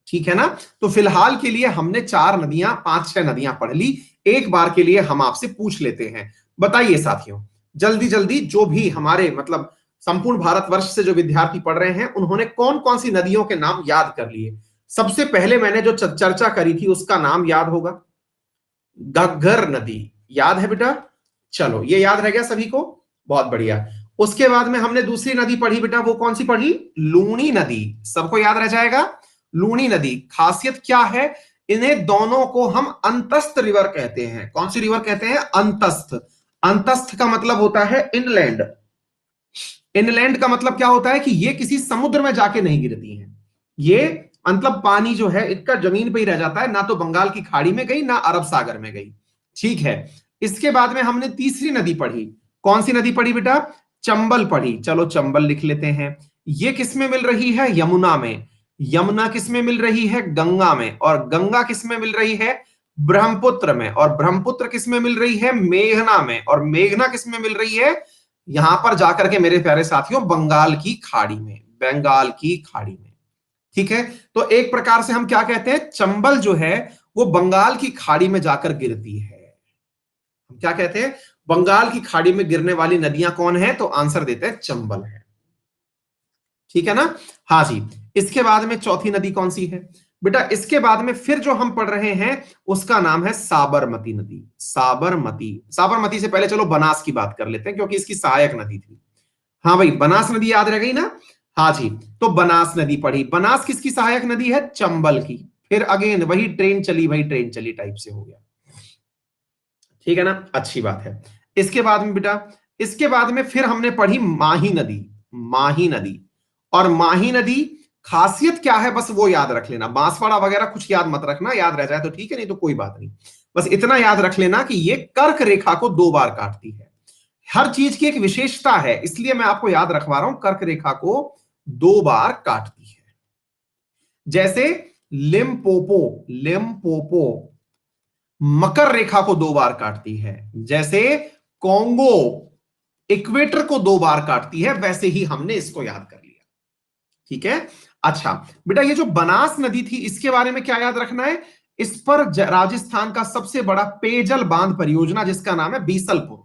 ठीक है ना? तो फिलहाल के लिए हमने 4 नदियां, 5-6 नदियां पढ़ ली। एक बार के लिए हम आपसे पूछ लेते हैं, बताइए साथियों, जल्दी जल्दी, जो भी हमारे मतलब संपूर्ण भारतवर्ष से जो विद्यार्थी पढ़ रहे हैं, उन्होंने कौन कौन सी नदियों के नाम याद कर लिए? सबसे पहले मैंने जो चर्चा करी थी उसका नाम याद होगा, घग्गर नदी। याद है बेटा? चलो, ये याद रह गया सभी को? बहुत बढ़िया। उसके बाद में हमने दूसरी नदी पढ़ी बेटा, वो कौन सी पढ़ी? लूनी नदी। सबको याद रह जाएगा? लूनी नदी। खासियत क्या है? इन्हें दोनों को हम अंतस्थ रिवर कहते हैं। कौन सी रिवर कहते हैं? अंतस्थ। अंतस्थ का मतलब होता है इनलैंड। इनलैंड का मतलब क्या होता है कि ये किसी समुद्र में जाके नहीं गिरती हैं। ये मतलब पानी जो है इनका जमीन पे ही रह जाता है, ना तो बंगाल की खाड़ी में गई ना अरब सागर में गई। ठीक है। इसके बाद में हमने तीसरी नदी पढ़ी। कौन सी नदी पढ़ी बेटा? चंबल पढ़ी। चलो चंबल लिख लेते हैं। ये किस में मिल रही है? यमुना में। यमुना किस में मिल रही है? गंगा में। और गंगा किस में मिल रही है? ब्रह्मपुत्र में। और ब्रह्मपुत्र किस में मिल रही है? मेघना में। और मेघना किस में मिल रही है? यहां पर जाकर के मेरे प्यारे साथियों, बंगाल की खाड़ी में। बंगाल की खाड़ी में। ठीक है। तो एक प्रकार से हम क्या कहते हैं? चंबल जो है वो बंगाल की खाड़ी में जाकर गिरती है। हम क्या कहते हैं? बंगाल की खाड़ी में गिरने वाली नदियां कौन है? तो आंसर देते हैं चंबल है। ठीक है ना? हाँ जी। इसके बाद में चौथी नदी कौन सी है बेटा? इसके बाद में फिर जो हम पढ़ रहे हैं उसका नाम है साबरमती नदी। साबरमती। साबरमती से पहले चलो बनास की बात कर लेते हैं, क्योंकि इसकी सहायक नदी थी। हाँ भाई, बनास नदी याद रह गई ना? हाँ जी। तो बनास नदी पढ़ी। बनास किसकी सहायक नदी है? चंबल की। फिर अगेन वही ट्रेन चली भाई, ट्रेन चली टाइप से हो गया। ठीक है ना? अच्छी बात है। इसके बाद में बेटा, इसके बाद में फिर हमने पढ़ी माही नदी। माही नदी। और माही नदी खासियत क्या है बस वो याद रख लेना। बांसवाड़ा वगैरह कुछ याद मत रखना, याद रह जाए तो ठीक है, नहीं तो कोई बात नहीं। बस इतना याद रख लेना कि ये कर्क रेखा को 2 बार काटती है। हर चीज की एक विशेषता है, इसलिए मैं आपको याद रखवा रहा हूं, कर्क रेखा को 2 बार काटती है। जैसे लिम्पोपो, लिम्पोपो मकर रेखा को 2 बार काटती है, जैसे कॉन्गो इक्वेटर को 2 बार काटती है, वैसे ही हमने इसको याद कर लिया। ठीक है। अच्छा बेटा, ये जो बनास नदी थी इसके बारे में क्या याद रखना है? इस पर राजस्थान का सबसे बड़ा पेयजल बांध परियोजना जिसका नाम है बीसलपुर,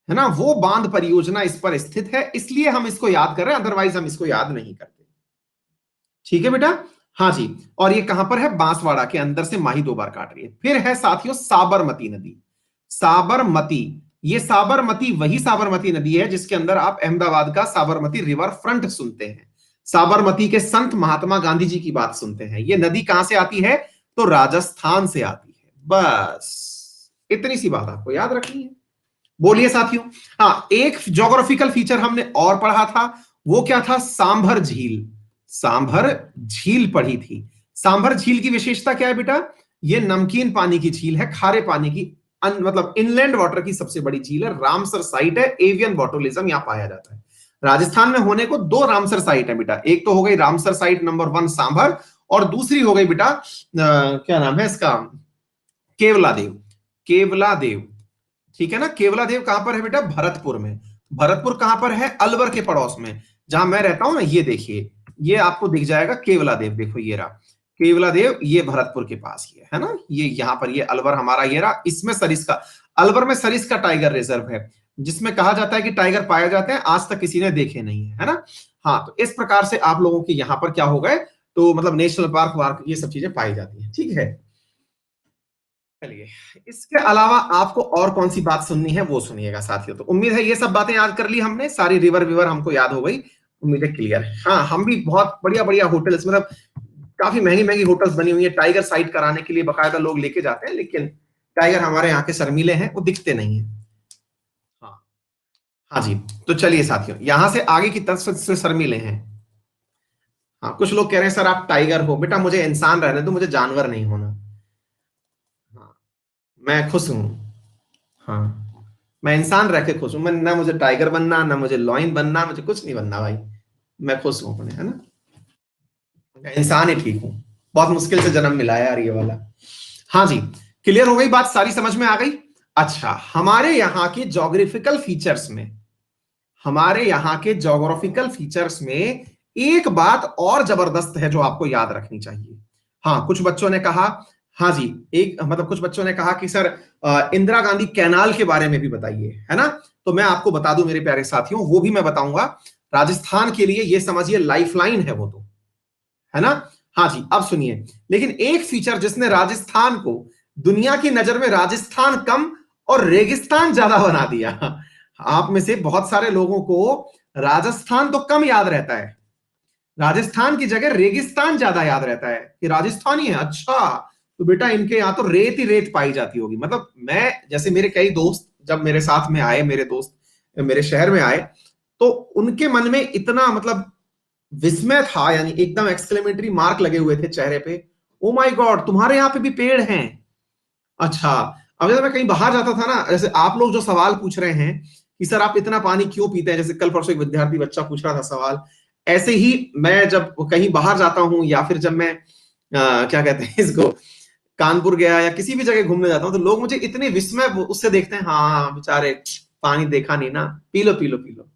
है ना, वो बांध परियोजना इस पर स्थित है, इसलिए हम इसको याद कर रहे हैं, अदरवाइज हम इसको याद नहीं करते। ठीक है बेटा। हाँ जी। और ये कहां पर है? बांसवाड़ा के अंदर से माही 2 बार काट रही है। फिर है साथियों साबरमती नदी। साबरमती, ये साबरमती वही साबरमती नदी है जिसके अंदर आप अहमदाबाद का साबरमती रिवर फ्रंट सुनते हैं, साबरमती के संत महात्मा गांधी जी की बात सुनते हैं। ये नदी कहां से आती है? तो राजस्थान से आती है। बस इतनी सी बात आपको याद रखनी है। बोलिए साथियों। हाँ, एक ज्योग्राफिकल फीचर हमने और पढ़ा था, वो क्या था? सांभर झील। सांभर झील पढ़ी थी। सांभर झील की विशेषता क्या है बेटा? ये नमकीन पानी की झील है, खारे पानी की, मतलब इनलैंड वाटर की सबसे बड़ी झील है, रामसर साइट है, एवियन बॉटुलिज्म यहां पाया जाता है। राजस्थान में होने को 2 रामसर साइट है बेटा, एक तो हो गई रामसर साइट नंबर 1 सांभर, और दूसरी हो गई बेटा क्या नाम है इसका? केवला देव। केवला देव, ठीक है ना। केवला देव कहां पर है बेटा? भरतपुर में। भरतपुर कहां पर है? अलवर के पड़ोस में, जहां मैं रहता हूं ना। ये देखिए, ये आपको दिख जाएगा केवला देव, देखो ये रहा केवला देव, ये भरतपुर के पास ही है ना। ये यहां पर, ये अलवर हमारा ये रहा, इसमें सरिस्का, अलवर में सरिस्का टाइगर रिजर्व है, जिसमें कहा जाता है कि टाइगर पाए जाते हैं, आज तक किसी ने देखे नहीं है, है ना। हाँ, तो इस प्रकार से आप लोगों के यहां पर क्या हो गए, तो मतलब नेशनल पार्क वार्क ये सब चीजें पाई जाती है। ठीक है, चलिए, इसके अलावा आपको और कौन सी बात सुननी है वो सुनिएगा साथियों। तो उम्मीद है ये सब बातें याद कर ली हमने, सारी रिवर विवर हमको याद हो गई, उम्मीद है क्लियर है। हाँ, हम भी बहुत बढ़िया बढ़िया होटल्स, मतलब काफी महंगी महंगी होटल्स बनी हुई है, टाइगर साइट कराने के लिए बकायदा लोग लेके जाते हैं, लेकिन टाइगर हमारे यहाँ के शर्मीले हैं, वो दिखते नहीं है। हाँ, हाँ जी। तो चलिए साथियों, यहां से आगे की तरफ से शर्मीले हैं। हाँ, कुछ लोग कह रहे हैं सर आप टाइगर हो, बेटा मुझे इंसान रहने दो, मुझे जानवर नहीं होना। हाँ, मैं खुश हूं। हाँ, मैं इंसान रह के खुश हूं, मैं ना, मुझे टाइगर बनना, ना मुझे लॉयन बनना, मुझे कुछ नहीं बनना भाई, मैं खुश हूं अपने, है ना। मैं इंसान ही ठीक हूं, बहुत मुश्किल से जन्म मिला है यार ये वाला। हाँ जी, क्लियर हो गई बात, सारी समझ में आ गई। अच्छा, हमारे यहाँ के जोग्राफिकल फीचर्स में, हमारे यहाँ के जोग्राफिकल फीचर्स में एक बात और जबरदस्त है जो आपको याद रखनी चाहिए। हाँ, कुछ बच्चों ने कहा, हाँ जी, एक मतलब कुछ बच्चों ने कहा कि सर इंदिरा गांधी कैनाल के बारे में भी बताइए, है ना। तो मैं आपको बता दूं मेरे प्यारे साथियों, वो भी मैं बताऊंगा। राजस्थान के लिए ये समझिए लाइफलाइन है वो तो, है ना। हाँ जी, अब सुनिए, लेकिन एक फीचर जिसने राजस्थान को दुनिया की नजर में राजस्थान कम और रेगिस्तान ज्यादा बना दिया। आप में से बहुत सारे लोगों को राजस्थान तो कम याद रहता है, राजस्थान की जगह रेगिस्तान ज्यादा याद रहता है, कि राजस्थान ही है, अच्छा तो बेटा इनके यहाँ तो रेत ही रेत पाई जाती होगी। मतलब मैं, जैसे मेरे कई दोस्त जब मेरे साथ में आए, मेरे दोस्त मेरे शहर में आए, तो उनके मन में इतना मतलब विस्मय था, यानी एकदम एक्सक्लेमेटरी मार्क लगे हुए थे चेहरे पे, ओ माय गॉड तुम्हारे यहाँ पे भी पेड़ हैं। अच्छा, अब जब मैं कहीं बाहर जाता था ना, जैसे आप लोग जो सवाल पूछ रहे हैं कि सर आप इतना पानी क्यों पीते हैं, जैसे कल परसों एक विद्यार्थी बच्चा पूछ रहा था सवाल, ऐसे ही मैं जब कहीं बाहर जाता हूं, या फिर जब मैं क्या कहते हैं इसको, कानपुर गया या किसी भी जगह घूमने जाता हूं, तो लोग मुझे इतने विस्मय उससे देखते हैं, हाँ बेचारे पानी देखा नहीं ना, P low P low P low.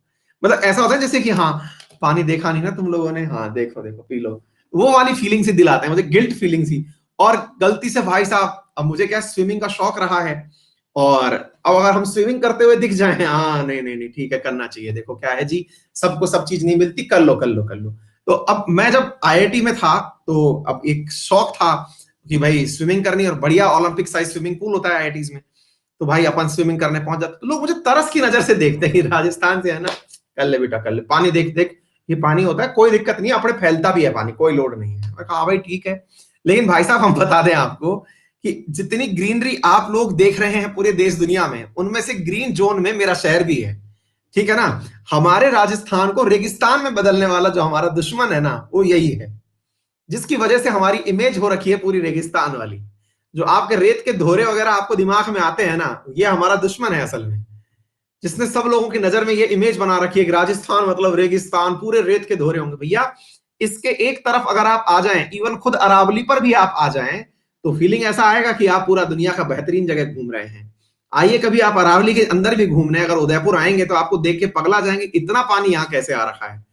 मतलब ऐसा होता है जैसे कि हाँ, पानी देखा नहीं ना तुम लोगों ने, हाँ देखो देखो पी लो, वो वाली फीलिंग से दिलाते हैं मुझे, गिल्ट फीलिंग सी। और गलती से भाई साहब, अब मुझे क्या स्विमिंग का शौक रहा है, और अब अगर हम स्विमिंग करते हुए दिख जाए, हाँ नहीं नहीं नहीं ठीक है करना चाहिए, देखो क्या है जी, सबको सब चीज नहीं मिलती, कर लो कर लो कर लो। तो अब मैं जब आईआईटी में था, तो अब एक शौक था कि भाई स्विमिंग करनी, और बढ़िया ओलंपिक साइज स्विमिंग पूल होता है आईआईटीज में, तो भाई अपन स्विमिंग करने पहुंच जाते, तो लोग मुझे तरस की नजर से देखते हैं कि राजस्थान से है ना, कर ले बेटा कर ले, पानी देख देख, ये पानी होता है, कोई दिक्कत नहीं, अपने फैलता भी है पानी, कोई लोड नहीं है। मैं कहा हाँ भाई ठीक है, लेकिन भाई साहब हम बता दें आपको कि जितनी ग्रीनरी आप लोग देख रहे हैं पूरे देश दुनिया में, उनमें से ग्रीन जोन में मेरा शहर भी है, ठीक है ना। हमारे राजस्थान को रेगिस्तान में बदलने वाला जो हमारा दुश्मन है ना, वो यही है, जिसकी वजह से हमारी इमेज हो रखी है पूरी रेगिस्तान वाली। जो आपके रेत के धोरे वगैरह आपको दिमाग में आते हैं ना, ये हमारा दुश्मन है असल में। जिसने सब लोगों की नजर में ये इमेज बना रखी है कि राजस्थान मतलब रेगिस्तान, पूरे रेत के धोरे होंगे। भैया इसके एक तरफ अगर आप आ जाएं, इवन खुद अरावली पर भी आप आ जाएं, तो फीलिंग ऐसा आएगा कि आप पूरा दुनिया का बेहतरीन जगह घूम रहे हैं। आइए कभी आप अरावली के अंदर भी घूमने अगर उदयपुर आएंगे तो आपको देख के पगला जाएंगे, इतना पानी यहाँ कैसे आ रखा है।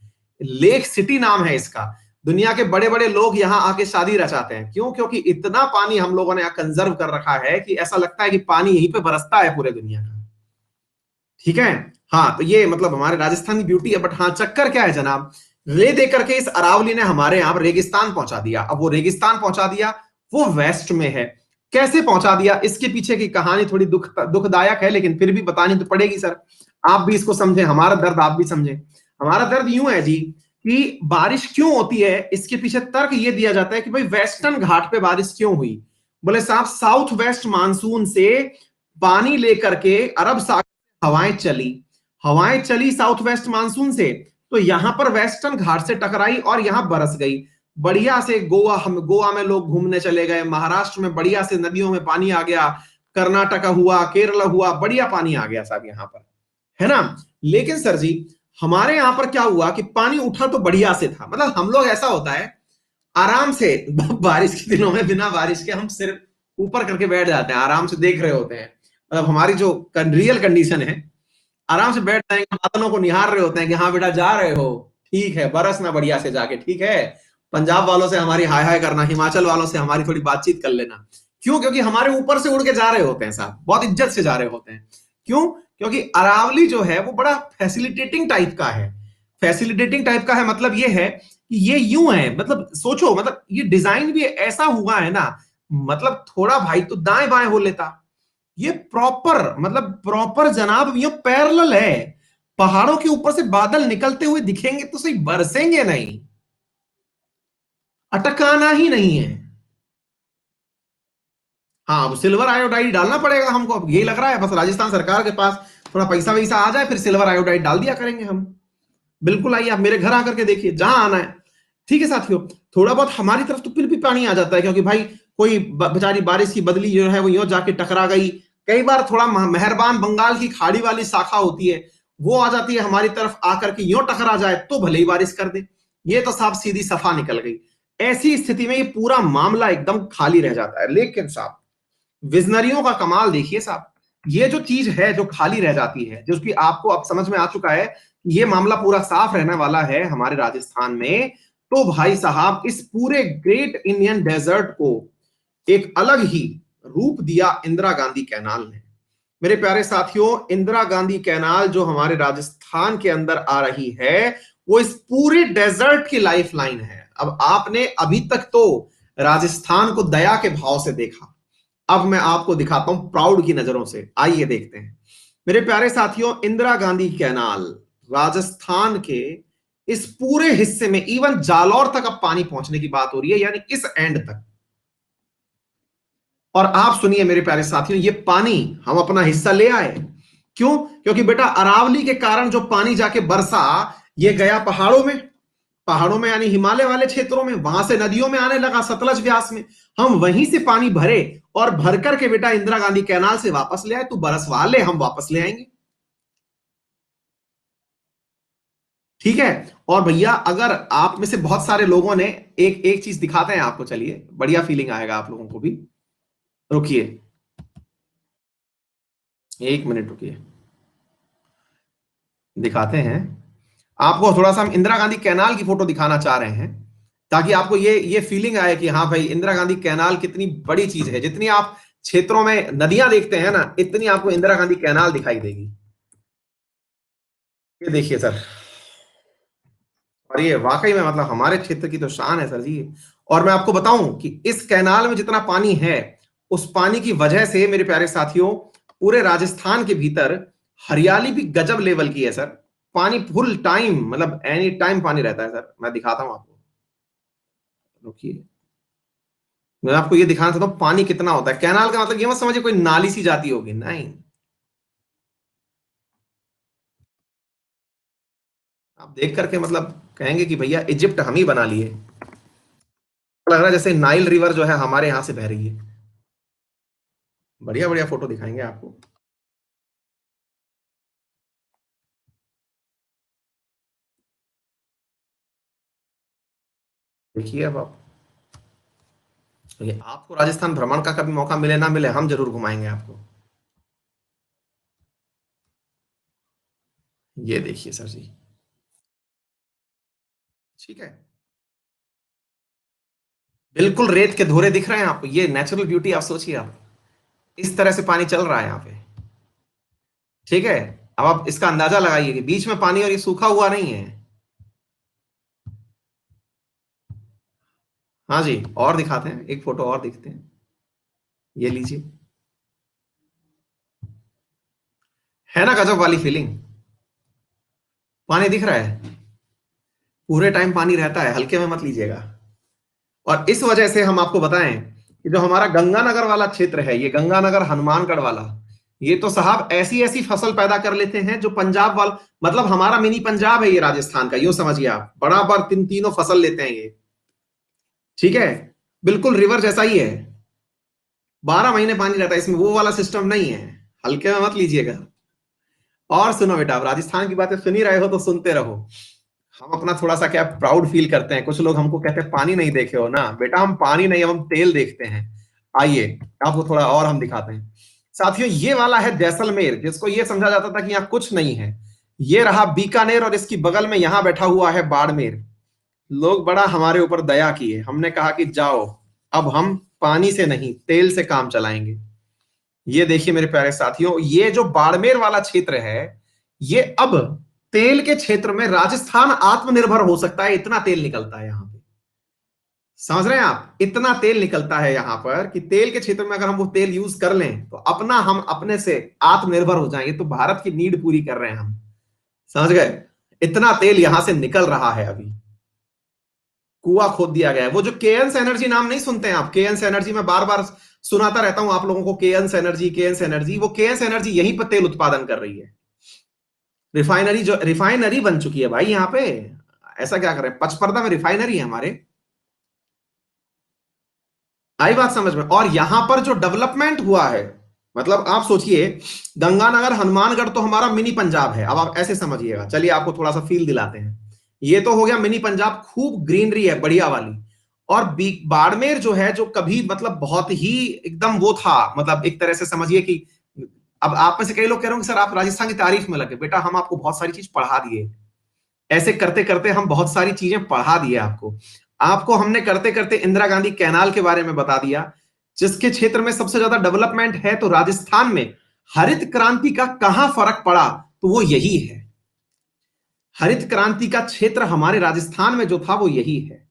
लेक सिटी नाम है इसका। दुनिया के बड़े बड़े लोग यहाँ आके शादी रचाते हैं। क्यों? क्योंकि इतना पानी हम लोगों ने यहाँ कंजर्व कर रखा है कि ऐसा लगता है कि पानी यहीं पे बरसता है पूरे दुनिया का। ठीक है। हाँ, तो ये मतलब हमारे राजस्थान की ब्यूटी है। बट हाँ, चक्कर क्या है जनाब, ले दे करके इस अरावली ने हमारे यहां रेगिस्तान पहुंचा दिया। अब वो रेगिस्तान पहुंचा दिया, वो वेस्ट में है। कैसे पहुंचा दिया, इसके पीछे की कहानी थोड़ी दुखदायक है, लेकिन फिर भी बतानी तो पड़ेगी सर। आप भी इसको समझे, हमारा दर्द आप भी समझे। हमारा दर्द यूं है जी कि बारिश क्यों होती है, इसके पीछे तर्क ये दिया जाता है कि भाई वेस्टर्न घाट पे बारिश क्यों हुई। बोले साहब, साउथ वेस्ट मानसून से पानी लेकर के अरब सागर हवाएं चली। हवाएं चली साउथ वेस्ट मानसून से, तो यहां पर वेस्टर्न घाट से टकराई और यहां बरस गई। बढ़िया से गोवा, हम गोवा में लोग घूमने चले गए, महाराष्ट्र में बढ़िया से नदियों में पानी आ गया, कर्नाटका हुआ, केरला हुआ, बढ़िया पानी आ गया साहब यहां पर, है ना। लेकिन सर जी, हमारे यहां पर क्या हुआ कि पानी उठा तो बढ़िया से था। मतलब हम लोग, ऐसा होता है आराम से बारिश के दिनों में बिना बारिश के हम सिर्फ ऊपर करके बैठ जाते हैं, आराम से देख रहे होते हैं। मतलब हमारी जो रियल कंडीशन है, आराम से बैठ जाएंगे, बादलों को निहार रहे होते हैं कि हाँ बेटा जा रहे हो, ठीक है, बरस ना बढ़िया से जाके, ठीक है। पंजाब वालों से हमारी हाय हाय करना, हिमाचल वालों से हमारी थोड़ी बातचीत कर लेना। क्यों? क्योंकि हमारे ऊपर से उड़ के जा रहे होते हैं साहब, बहुत इज्जत से जा रहे होते हैं। क्यों? क्योंकि अरावली जो है वो बड़ा फैसिलिटेटिंग टाइप का है। फैसिलिटेटिंग टाइप का है मतलब ये है कि ये यूं है, मतलब सोचो, मतलब ये डिजाइन भी ऐसा हुआ है ना, मतलब थोड़ा भाई तो दाएं बाएं हो लेता। ये प्रॉपर, मतलब प्रॉपर जनाब, ये पैरेलल है। पहाड़ों के ऊपर से बादल निकलते हुए दिखेंगे तो सही, बरसेंगे नहीं, अटकाना ही नहीं है। हाँ, अब सिल्वर आयोडाइड डालना पड़ेगा हमको। अब यही लग रहा है बस राजस्थान सरकार के पास थोड़ा पैसा वैसा आ जाए, फिर सिल्वर आयोडाइड डाल दिया करेंगे हम। बिल्कुल आइए, आप मेरे घर आकर के देखिए, जहां आना है। ठीक है साथियों, थोड़ा बहुत हमारी तरफ तो फिर भी पानी आ जाता है, क्योंकि भाई कोई बेचारी बारिश की बदली जो है वो यूं जाके टकरा गई। कई बार थोड़ा मेहरबान बंगाल की खाड़ी वाली शाखा होती है, वो आ जाती है हमारी तरफ, आकर के यूं टकरा जाए तो भले ही बारिश कर दे। ये तो साहब सीधी सफा निकल गई। ऐसी स्थिति में ये पूरा मामला एकदम खाली रह जाता है। लेकिन साहब, विजनरियों का कमाल देखिए साहब, ये जो चीज है जो खाली रह जाती है, जो कि आपको अब समझ में आ चुका है, ये मामला पूरा साफ रहने वाला है हमारे राजस्थान में। तो भाई साहब, इस पूरे ग्रेट इंडियन डेजर्ट को एक अलग ही रूप दिया इंदिरा गांधी कैनाल ने। मेरे प्यारे साथियों, इंदिरा गांधी कैनाल जो हमारे राजस्थान के अंदर आ रही है, वो इस पूरे डेजर्ट की लाइफ लाइन है। अब आपने अभी तक तो राजस्थान को दया के भाव से देखा, अब मैं आपको दिखाता हूं प्राउड की नजरों से। आइए देखते हैं मेरे प्यारे साथियों, इंदिरा गांधी कैनाल राजस्थान के इस पूरे हिस्से में, इवन जालौर तक अब पानी पहुंचने की बात हो रही है, यानी इस एंड तक। और आप सुनिए मेरे प्यारे साथियों, ये पानी हम अपना हिस्सा ले आए। क्यों? क्योंकि बेटा अरावली के कारण जो पानी जाके बरसा, ये गया पहाड़ों में। पहाड़ों में यानी हिमालय वाले क्षेत्रों में, वहां से नदियों में आने लगा सतलज व्यास में। हम वहीं से पानी भरे और भर करके बेटा इंदिरा गांधी कैनाल से वापस ले आए। तू बरसवा ले, हम वापस ले आएंगे। ठीक है। और भैया, अगर आप में से बहुत सारे लोगों ने, एक एक चीज दिखाते हैं आपको, चलिए, बढ़िया फीलिंग आएगा आप लोगों को भी। रुकिए, एक मिनट रुकिए, दिखाते हैं आपको थोड़ा सा। हम इंदिरा गांधी कैनाल की फोटो दिखाना चाह रहे हैं, ताकि आपको ये फीलिंग आए कि हाँ भाई, इंदिरा गांधी कैनाल कितनी बड़ी चीज है। जितनी आप क्षेत्रों में नदियां देखते हैं ना, इतनी आपको इंदिरा गांधी कैनाल दिखाई देगी। ये देखिए सर, और ये वाकई में मतलब हमारे क्षेत्र की तो शान है सर जी। और मैं आपको बताऊं कि इस कैनाल में जितना पानी है, उस पानी की वजह से मेरे प्यारे साथियों, पूरे राजस्थान के भीतर हरियाली भी गजब लेवल की है सर। पानी फुल टाइम, मतलब एनी टाइम पानी रहता है सर। मैं दिखाता हूं आपको, रुकिए। मैं आपको ये दिखाना चाहता हूँ पानी कितना होता है। कैनाल का मतलब ये मत समझिए कोई नाली सी जाती होगी, नहीं। आप देख करके मतलब कहेंगे कि भैया इजिप्ट हम ही बना लिए। लग रहा है जैसे नाइल रिवर जो है हमारे यहां से बह रही है। बढ़िया बढ़िया फोटो दिखाएंगे आपको। देखिए अब आप, ये आपको राजस्थान भ्रमण का कभी मौका मिले ना मिले, हम जरूर घुमाएंगे आपको। ये देखिए सर जी। ठीक है, बिल्कुल रेत के धोरे दिख रहे हैं आपको, ये नेचुरल ब्यूटी आप सोचिए आप, इस तरह से पानी चल रहा है यहाँ पे। ठीक है, अब आप इसका अंदाजा लगाइए कि बीच में पानी और ये सूखा हुआ नहीं है। हाँ जी, और दिखाते हैं, एक फोटो और दिखते हैं, ये लीजिए। है ना गजब वाली फीलिंग। पानी दिख रहा है, पूरे टाइम पानी रहता है, हल्के में मत लीजिएगा। और इस वजह से हम आपको बताएं कि जो हमारा गंगानगर वाला क्षेत्र है, ये गंगानगर हनुमानगढ़ वाला, ये तो साहब ऐसी ऐसी फसल पैदा कर लेते हैं जो पंजाब वाल, मतलब हमारा मिनी पंजाब है ये राजस्थान का, यूं समझिए आप, बराबर तीनों फसल लेते हैं ये। ठीक है, बिल्कुल रिवर जैसा ही है, 12 महीने पानी रहता है इसमें, वो वाला सिस्टम नहीं है, हल्के में मत लीजिएगा। और सुनो बेटा, आप राजस्थान की बातें सुन ही रहे हो तो सुनते रहो। हम अपना थोड़ा सा क्या प्राउड फील करते हैं, कुछ लोग हमको कहते हैं पानी नहीं देखे हो ना, बेटा हम पानी नहीं, हम तेल देखते हैं। आइए आपको थोड़ा और हम दिखाते हैं। साथियों, ये वाला है जैसलमेर, जिसको ये समझा जाता था कि यहाँ कुछ नहीं है। ये रहा बीकानेर, और इसकी बगल में यहां बैठा हुआ है बाड़मेर। लोग बड़ा हमारे ऊपर दया किए, हमने कहा कि जाओ, अब हम पानी से नहीं तेल से काम चलाएंगे। ये देखिए मेरे प्यारे साथियों, ये जो बाड़मेर वाला क्षेत्र है, ये अब तेल के क्षेत्र में राजस्थान आत्मनिर्भर हो सकता है, इतना तेल निकलता है यहां पे। समझ रहे हैं आप, इतना तेल निकलता है यहां पर कि तेल के क्षेत्र में अगर हम वो तेल यूज कर लें तो अपना हम अपने से आत्मनिर्भर हो जाएंगे, तो भारत की नीड पूरी कर रहे हैं हम। समझ गए, इतना तेल यहां से निकल रहा है अभी। कुआं खोद दिया गया है, वो जो केएनस एनर्जी नाम नहीं सुनते हैं आप, केएनस एनर्जी में बार बार सुनाता रहता हूं आप लोगों को, केएनस एनर्जी केएनस एनर्जी, वो केएनस एनर्जी यहीं पर तेल उत्पादन कर रही है। रिफाइनरी, जो रिफाइनरी बन चुकी है भाई यहाँ पे। ऐसा क्या करें, पचपर्दा में रिफाइनरी है हमारे। आई बात समझ में। और यहां पर जो डेवलपमेंट हुआ है, मतलब आप सोचिए, गंगानगर हनुमानगढ़ तो हमारा मिनी पंजाब है, अब आप ऐसे समझिएगा, चलिए आपको थोड़ा सा फील दिलाते हैं। ये तो हो गया मिनी पंजाब, खूब ग्रीनरी है बढ़िया वाली। और बाड़मेर जो है, जो कभी मतलब बहुत ही एकदम वो था, मतलब एक तरह से समझिए कि, अब आप में से कई लोग कह रहे होंगे सर आप राजस्थान की तारीफ में लगे, बेटा हम आपको बहुत सारी चीज पढ़ा दिए, ऐसे करते करते हम बहुत सारी चीजें पढ़ा दिए आपको। आपको हमने करते करते इंदिरा गांधी कैनाल के बारे में बता दिया, जिसके क्षेत्र में सबसे ज्यादा डेवलपमेंट है, तो राजस्थान में हरित क्रांति का कहां फर्क पड़ा, तो वो यही है। हरित क्रांति का क्षेत्र हमारे राजस्थान में जो था वो यही है।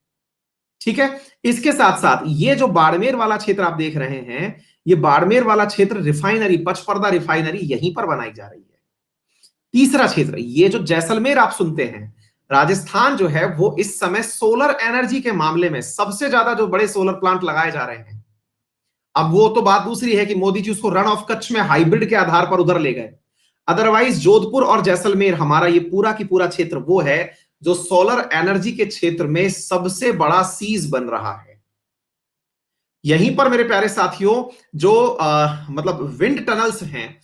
ठीक है, इसके साथ साथ ये जो बाड़मेर वाला क्षेत्र आप देख रहे हैं, ये बाड़मेर वाला क्षेत्र रिफाइनरी, पचपर्दा रिफाइनरी यहीं पर बनाई जा रही है। तीसरा क्षेत्र, ये जो जैसलमेर आप सुनते हैं, राजस्थान जो है वो इस समय सोलर एनर्जी के मामले में सबसे ज्यादा जो बड़े सोलर प्लांट लगाए जा रहे हैं। अब वो तो बात दूसरी है कि मोदी जी उसको रन ऑफ कच्छ में हाइब्रिड के आधार पर उधर ले गए। अदरवाइज जोधपुर और जैसलमेर, हमारा ये पूरा की पूरा क्षेत्र वो है जो सोलर एनर्जी के क्षेत्र में सबसे बड़ा सीज बन रहा है। यहीं पर मेरे प्यारे साथियों, जो मतलब विंड टनल्स हैं,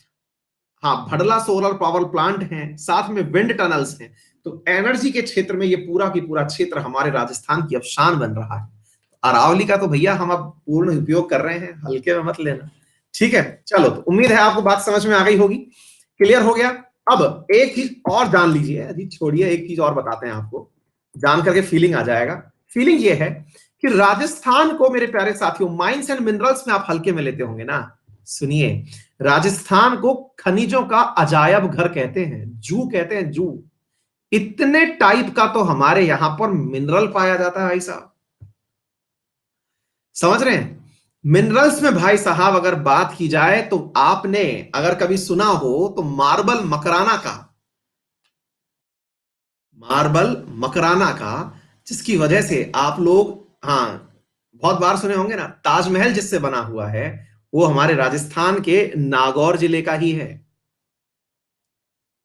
हाँ भड़ला सोलर पावर प्लांट है, साथ में विंड टनल्स हैं, तो एनर्जी के क्षेत्र में ये पूरा की पूरा क्षेत्र हमारे राजस्थान की अब शान बन रहा है। अरावली का तो भैया हम अब पूर्ण उपयोग कर रहे हैं, हल्के में मत लेना। ठीक है, चलो, तो उम्मीद है आपको बात समझ में आ गई होगी, क्लियर हो गया। अब एक चीज और जान लीजिए, अजी छोड़िए, एक चीज और बताते हैं आपको, जान करके फीलिंग आ जाएगा। फीलिंग ये है कि राजस्थान को मेरे प्यारे साथियों, माइंस एंड मिनरल्स में आप हल्के में लेते होंगे ना। सुनिए, राजस्थान को खनिजों का अजायब घर कहते हैं, जू कहते हैं, जू। इतने टाइप का तो हमारे यहां पर मिनरल पाया जाता है भाई साहब, समझ रहे हैं। मिनरल्स में भाई साहब अगर बात की जाए तो आपने अगर कभी सुना हो तो मार्बल मकराना का, मार्बल मकराना का, जिसकी वजह से आप लोग, हाँ बहुत बार सुने होंगे ना, ताजमहल जिससे बना हुआ है वो हमारे राजस्थान के नागौर जिले का ही है।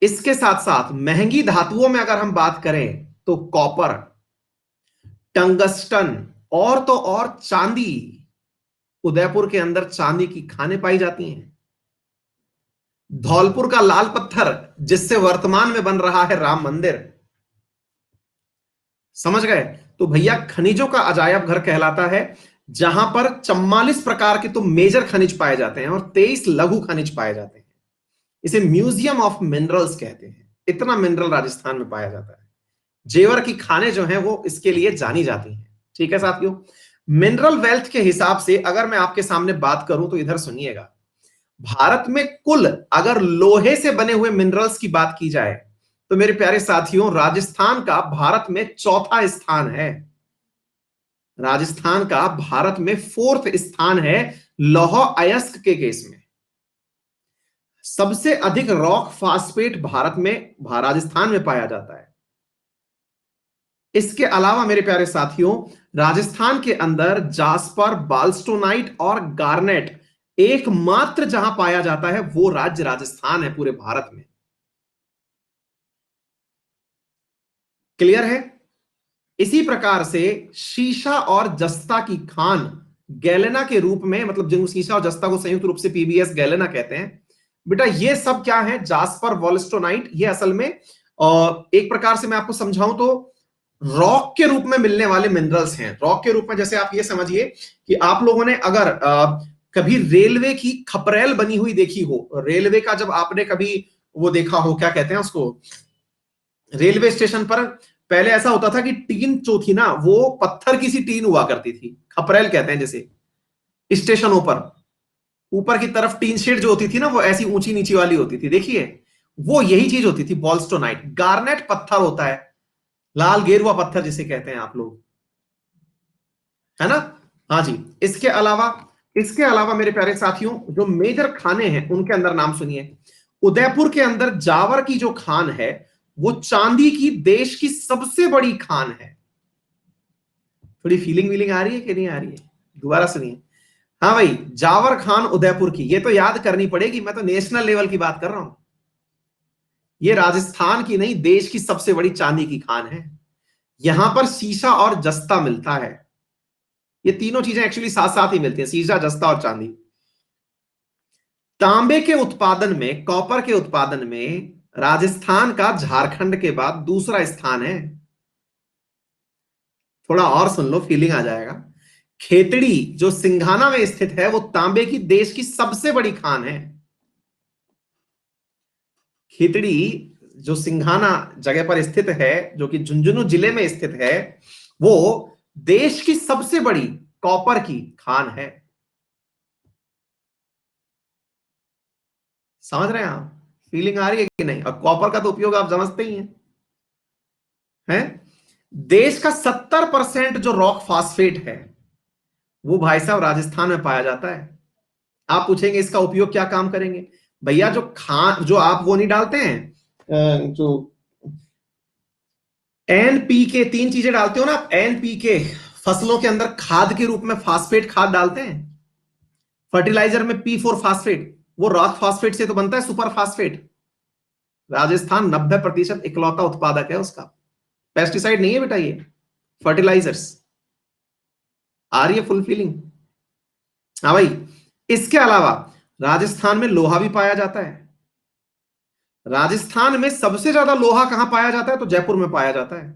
इसके साथ साथ महंगी धातुओं में अगर हम बात करें तो कॉपर, टंगस्टन, और तो और चांदी, उदयपुर के अंदर चांदी की खानें पाई जाती हैं। धौलपुर का लाल पत्थर, जिससे वर्तमान में बन रहा है राम मंदिर, समझ गए। तो भैया खनिजों का अजायब घर कहलाता है, जहां पर 44 प्रकार के तो मेजर खनिज पाए जाते हैं और 23 लघु खनिज पाए जाते हैं। इसे म्यूजियम ऑफ मिनरल्स कहते हैं, इतना मिनरल राजस्थान में पाया जाता है। जेवर की खानें जो हैं वो इसके लिए जानी जाती हैं। ठीक है साथियों, मिनरल वेल्थ के हिसाब से अगर मैं आपके सामने बात करूं तो इधर सुनिएगा। भारत में कुल अगर लोहे से बने हुए मिनरल्स की बात की जाए तो मेरे प्यारे साथियों, राजस्थान का भारत में चौथा स्थान है। राजस्थान का भारत में फोर्थ स्थान है लौह अयस्क के केस में। सबसे अधिक रॉक फास्फेट भारत में राजस्थान में पाया जाता है। इसके अलावा मेरे प्यारे साथियों, राजस्थान के अंदर जास्पर, बालस्टोनाइट और गार्नेट एकमात्र जहां पाया जाता है वो राज्य राजस्थान है पूरे भारत में। क्लियर है? इसी प्रकार से शीशा और जस्ता की खान गैलेना के रूप में, मतलब जिन शीशा और जस्ता को संयुक्त रूप से पीबीएस गैलेना कहते हैं। बेटा ये सब क्या है? जास्पर, वॉलस्टोनाइट, ये असल में एक प्रकार से मैं आपको समझाऊं तो रॉक के रूप में मिलने वाले मिनरल्स हैं। रॉक के रूप में जैसे आप ये समझिए कि आप लोगों ने अगर कभी रेलवे की खपरेल बनी हुई देखी हो, रेलवे का जब आपने कभी वो देखा हो, क्या कहते हैं उसको, रेलवे स्टेशन पर पहले ऐसा होता था कि टीन जो थी ना वो पत्थर की सी टीन हुआ करती थी, खपरेल कहते हैं जैसे। स्टेशनों पर ऊपर की तरफ टीन शेड जो होती थी ना वो ऐसी ऊंची नीची वाली होती थी, देखिए वो यही चीज होती थी बॉल्स्टोनाइट। गार्नेट पत्थर होता है, लाल गेरुआ पत्थर जिसे कहते हैं आप लोग, है ना? हाँ जी। इसके अलावा मेरे प्यारे साथियों, जो मेजर खाने हैं उनके अंदर नाम सुनिए। उदयपुर के अंदर जावर की जो खान है वो चांदी की देश की सबसे बड़ी खान है। थोड़ी फीलिंग वीलिंग आ रही है कि नहीं आ रही है? दोबारा सुनिए। हाँ भाई, जावर खान उदयपुर की, ये तो याद करनी पड़ेगी, मैं तो नेशनल लेवल की बात कर रहा हूं। ये राजस्थान की नहीं, देश की सबसे बड़ी चांदी की खान है। यहां पर शीशा और जस्ता मिलता है। ये तीनों चीजें एक्चुअली साथ साथ ही मिलती हैं, शीशा, जस्ता और चांदी। तांबे के उत्पादन में, कॉपर के उत्पादन में राजस्थान का झारखंड के बाद दूसरा स्थान है। थोड़ा और सुन लो, फीलिंग आ जाएगा। खेतड़ी जो सिंघाना में स्थित है वो तांबे की देश की सबसे बड़ी खान है। खेतड़ी जो सिंघाना जगह पर स्थित है, जो कि झुंझुनू जिले में स्थित है, वो देश की सबसे बड़ी कॉपर की खान है। समझ रहे हैं आप? फीलिंग आ रही है कि नहीं? और कॉपर का तो उपयोग आप समझते ही हैं। देश का 70% जो रॉक फास्फेट है वो भाई साहब राजस्थान में पाया जाता है। आप पूछेंगे इसका उपयोग क्या काम करेंगे? भैया जो खान, जो आप वो नहीं डालते हैं, जो एनपीके, 3 चीजें डालते हो ना आप, एनपीके, फसलों के अंदर खाद के रूप में फास्फेट खाद डालते हैं। फर्टिलाइजर में P4 फास्फेट, वो रॉक फास्फेट से तो बनता है, सुपर फास्फेट। राजस्थान 90% इकलौता उत्पादक है उसका। पेस्टिसाइड नहीं है बेटा ये, फर्टिलाइजर्स। आ रही है फुल फीलिंग? हाँ भाई। इसके अलावा राजस्थान में लोहा भी पाया जाता है। राजस्थान में सबसे ज्यादा लोहा कहां पाया जाता है? तो जयपुर में पाया जाता है।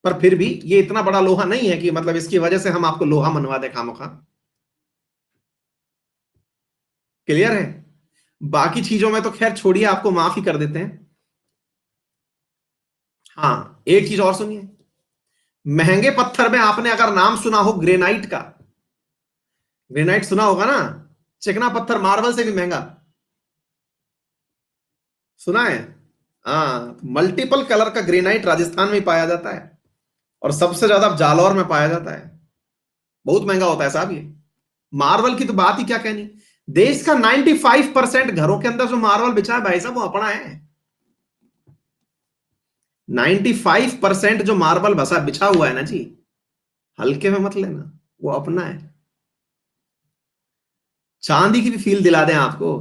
पर फिर भी ये इतना बड़ा लोहा नहीं है कि मतलब इसकी वजह से हम आपको लोहा मनवा दे खामोखा। क्लियर है? बाकी चीजों में तो खैर छोड़िए, आपको माफ ही कर देते हैं। हाँ, एक चीज और सुनिए। महंगे पत्थर में आपने अगर नाम सुना हो ग्रेनाइट का, ग्रेनाइट सुना होगा ना, चिकना पत्थर, मार्बल से भी महंगा, सुना है? हाँ, मल्टीपल कलर का ग्रेनाइट राजस्थान में ही पाया जाता है और सबसे ज्यादा जालौर में पाया जाता है। बहुत महंगा होता है साहब ये। मार्बल की तो बात ही क्या कहनी। देश का 95% घरों के अंदर जो मार्बल बिछा है भाई साहब वो अपना है। 95% जो मार्बल बसा बिछा हुआ है ना जी, हल्के में मत लेना, वो अपना है। चांदी की भी फील दिला दें आपको,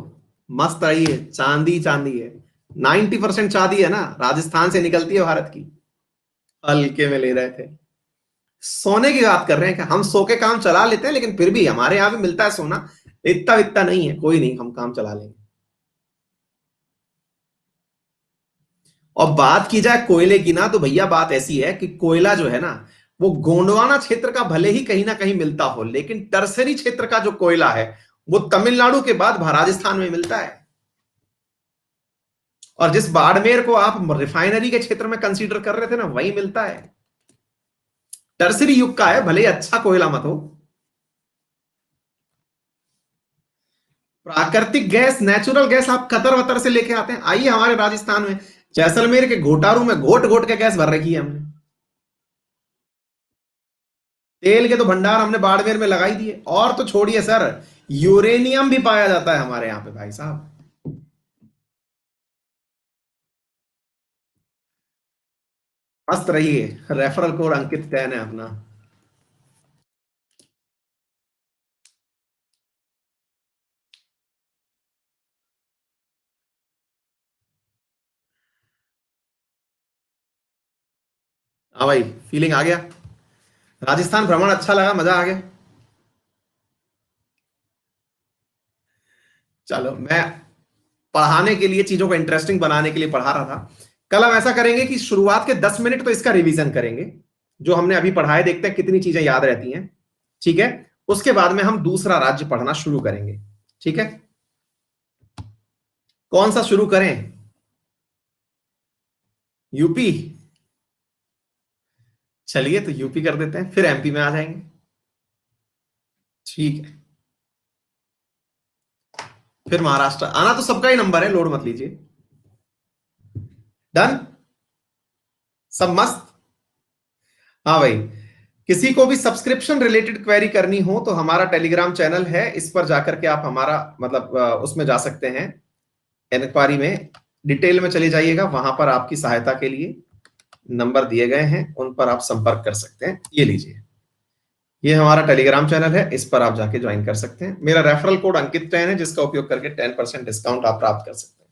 मस्त रही है, चांदी चांदी है। 90% चांदी है ना, राजस्थान से निकलती है भारत की। हल्के में ले रहे थे। सोने की बात कर रहे हैं कि हम सो के काम चला लेते हैं, लेकिन फिर भी हमारे यहां भी मिलता है सोना। इतना इतना नहीं है, कोई नहीं, हम काम चला लेंगे। और बात की जाए कोयले की ना, तो भैया बात ऐसी है कि कोयला जो है ना, वो गोंडवाना क्षेत्र का भले ही कहीं ना कहीं मिलता हो, लेकिन टर्सरी क्षेत्र का जो कोयला है वो तमिलनाडु के बाद राजस्थान में मिलता है। और जिस बाड़मेर को आप रिफाइनरी के क्षेत्र में कंसीडर कर रहे थे ना, वही मिलता है। टर्सरी युग का है, भले ही अच्छा कोयला मत हो। प्राकृतिक गैस, नेचुरल गैस आप कतर वतर से लेके आते हैं। आइए हमारे राजस्थान में, जैसलमेर के घोटारू में घोट घोट के गैस भर रखी है हमने। तेल के तो भंडार हमने बाड़मेर में लगाई दिए। और तो छोड़िए सर, यूरेनियम भी पाया जाता है हमारे यहां पे भाई साहब। मस्त रहिए। रेफरल कोड अंकित 10 है अपना। हाँ भाई, फीलिंग आ गया। राजस्थान भ्रमण अच्छा लगा, मजा आ गया। चलो, मैं पढ़ाने के लिए, चीजों को इंटरेस्टिंग बनाने के लिए पढ़ा रहा था। कल हम ऐसा करेंगे कि शुरुआत के 10 मिनट तो इसका रिवीजन करेंगे, जो हमने अभी पढ़ा है, देखते हैं कितनी चीजें याद रहती हैं। ठीक है। उसके बाद में हम दूसरा राज्य पढ़ना शुरू करेंगे। ठीक है। कौन सा शुरू करें? यूपी। चलिए, तो यूपी कर देते हैं, फिर एमपी में आ जाएंगे। ठीक है। फिर महाराष्ट्र आना तो सबका ही नंबर है, लोड मत लीजिए। डन। सब मस्त। हाँ भाई, किसी को भी सब्सक्रिप्शन रिलेटेड क्वेरी करनी हो तो हमारा टेलीग्राम चैनल है, इस पर जाकर के आप हमारा मतलब उसमें जा सकते हैं। इंक्वायरी में डिटेल में चले जाइएगा, वहां पर आपकी सहायता के लिए नंबर दिए गए हैं, उन पर आप संपर्क कर सकते हैं। ये लीजिए, ये हमारा टेलीग्राम चैनल है, इस पर आप जाके ज्वाइन कर सकते हैं। मेरा रेफरल कोड अंकित 10 है, जिसका उपयोग करके 10% डिस्काउंट आप प्राप्त कर सकते हैं।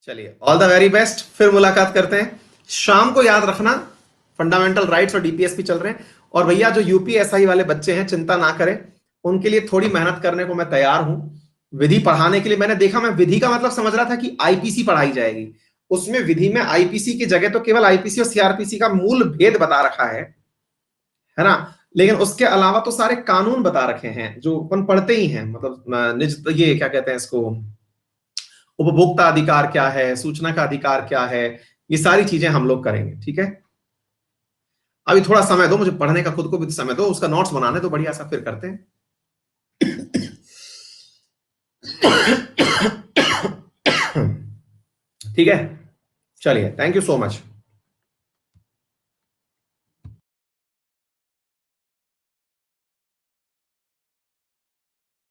चलिए, ऑल द वेरी बेस्ट। फिर मुलाकात करते हैं शाम को। याद रखना, फंडामेंटल राइट्स और डीपीएसपी चल रहे हैं। और भैया, जो यूपीएसआई वाले बच्चे हैं, चिंता ना करें, उनके लिए थोड़ी मेहनत करने को मैं तैयार हूं। विधि पढ़ाने के लिए मैंने देखा, मैं विधि का मतलब समझ रहा था कि आईपीसी पढ़ाई जाएगी। उसमें विधि में आईपीसी की जगह तो केवल आईपीसी और सीआरपीसी का मूल भेद बता रखा है ना। लेकिन उसके अलावा तो सारे कानून बता रखे हैं जो अपन पढ़ते ही हैं, मतलब निज, ये क्या कहते हैं इसको, उपभोक्ता अधिकार क्या है, सूचना का अधिकार क्या है, ये सारी चीजें हम लोग करेंगे। ठीक है। अभी थोड़ा समय दो मुझे पढ़ने का, खुद को भी समय दो, उसका नोट्स बनाने तो बढ़िया सा, फिर करते हैं। ठीक है। चलिए, थैंक यू सो मच।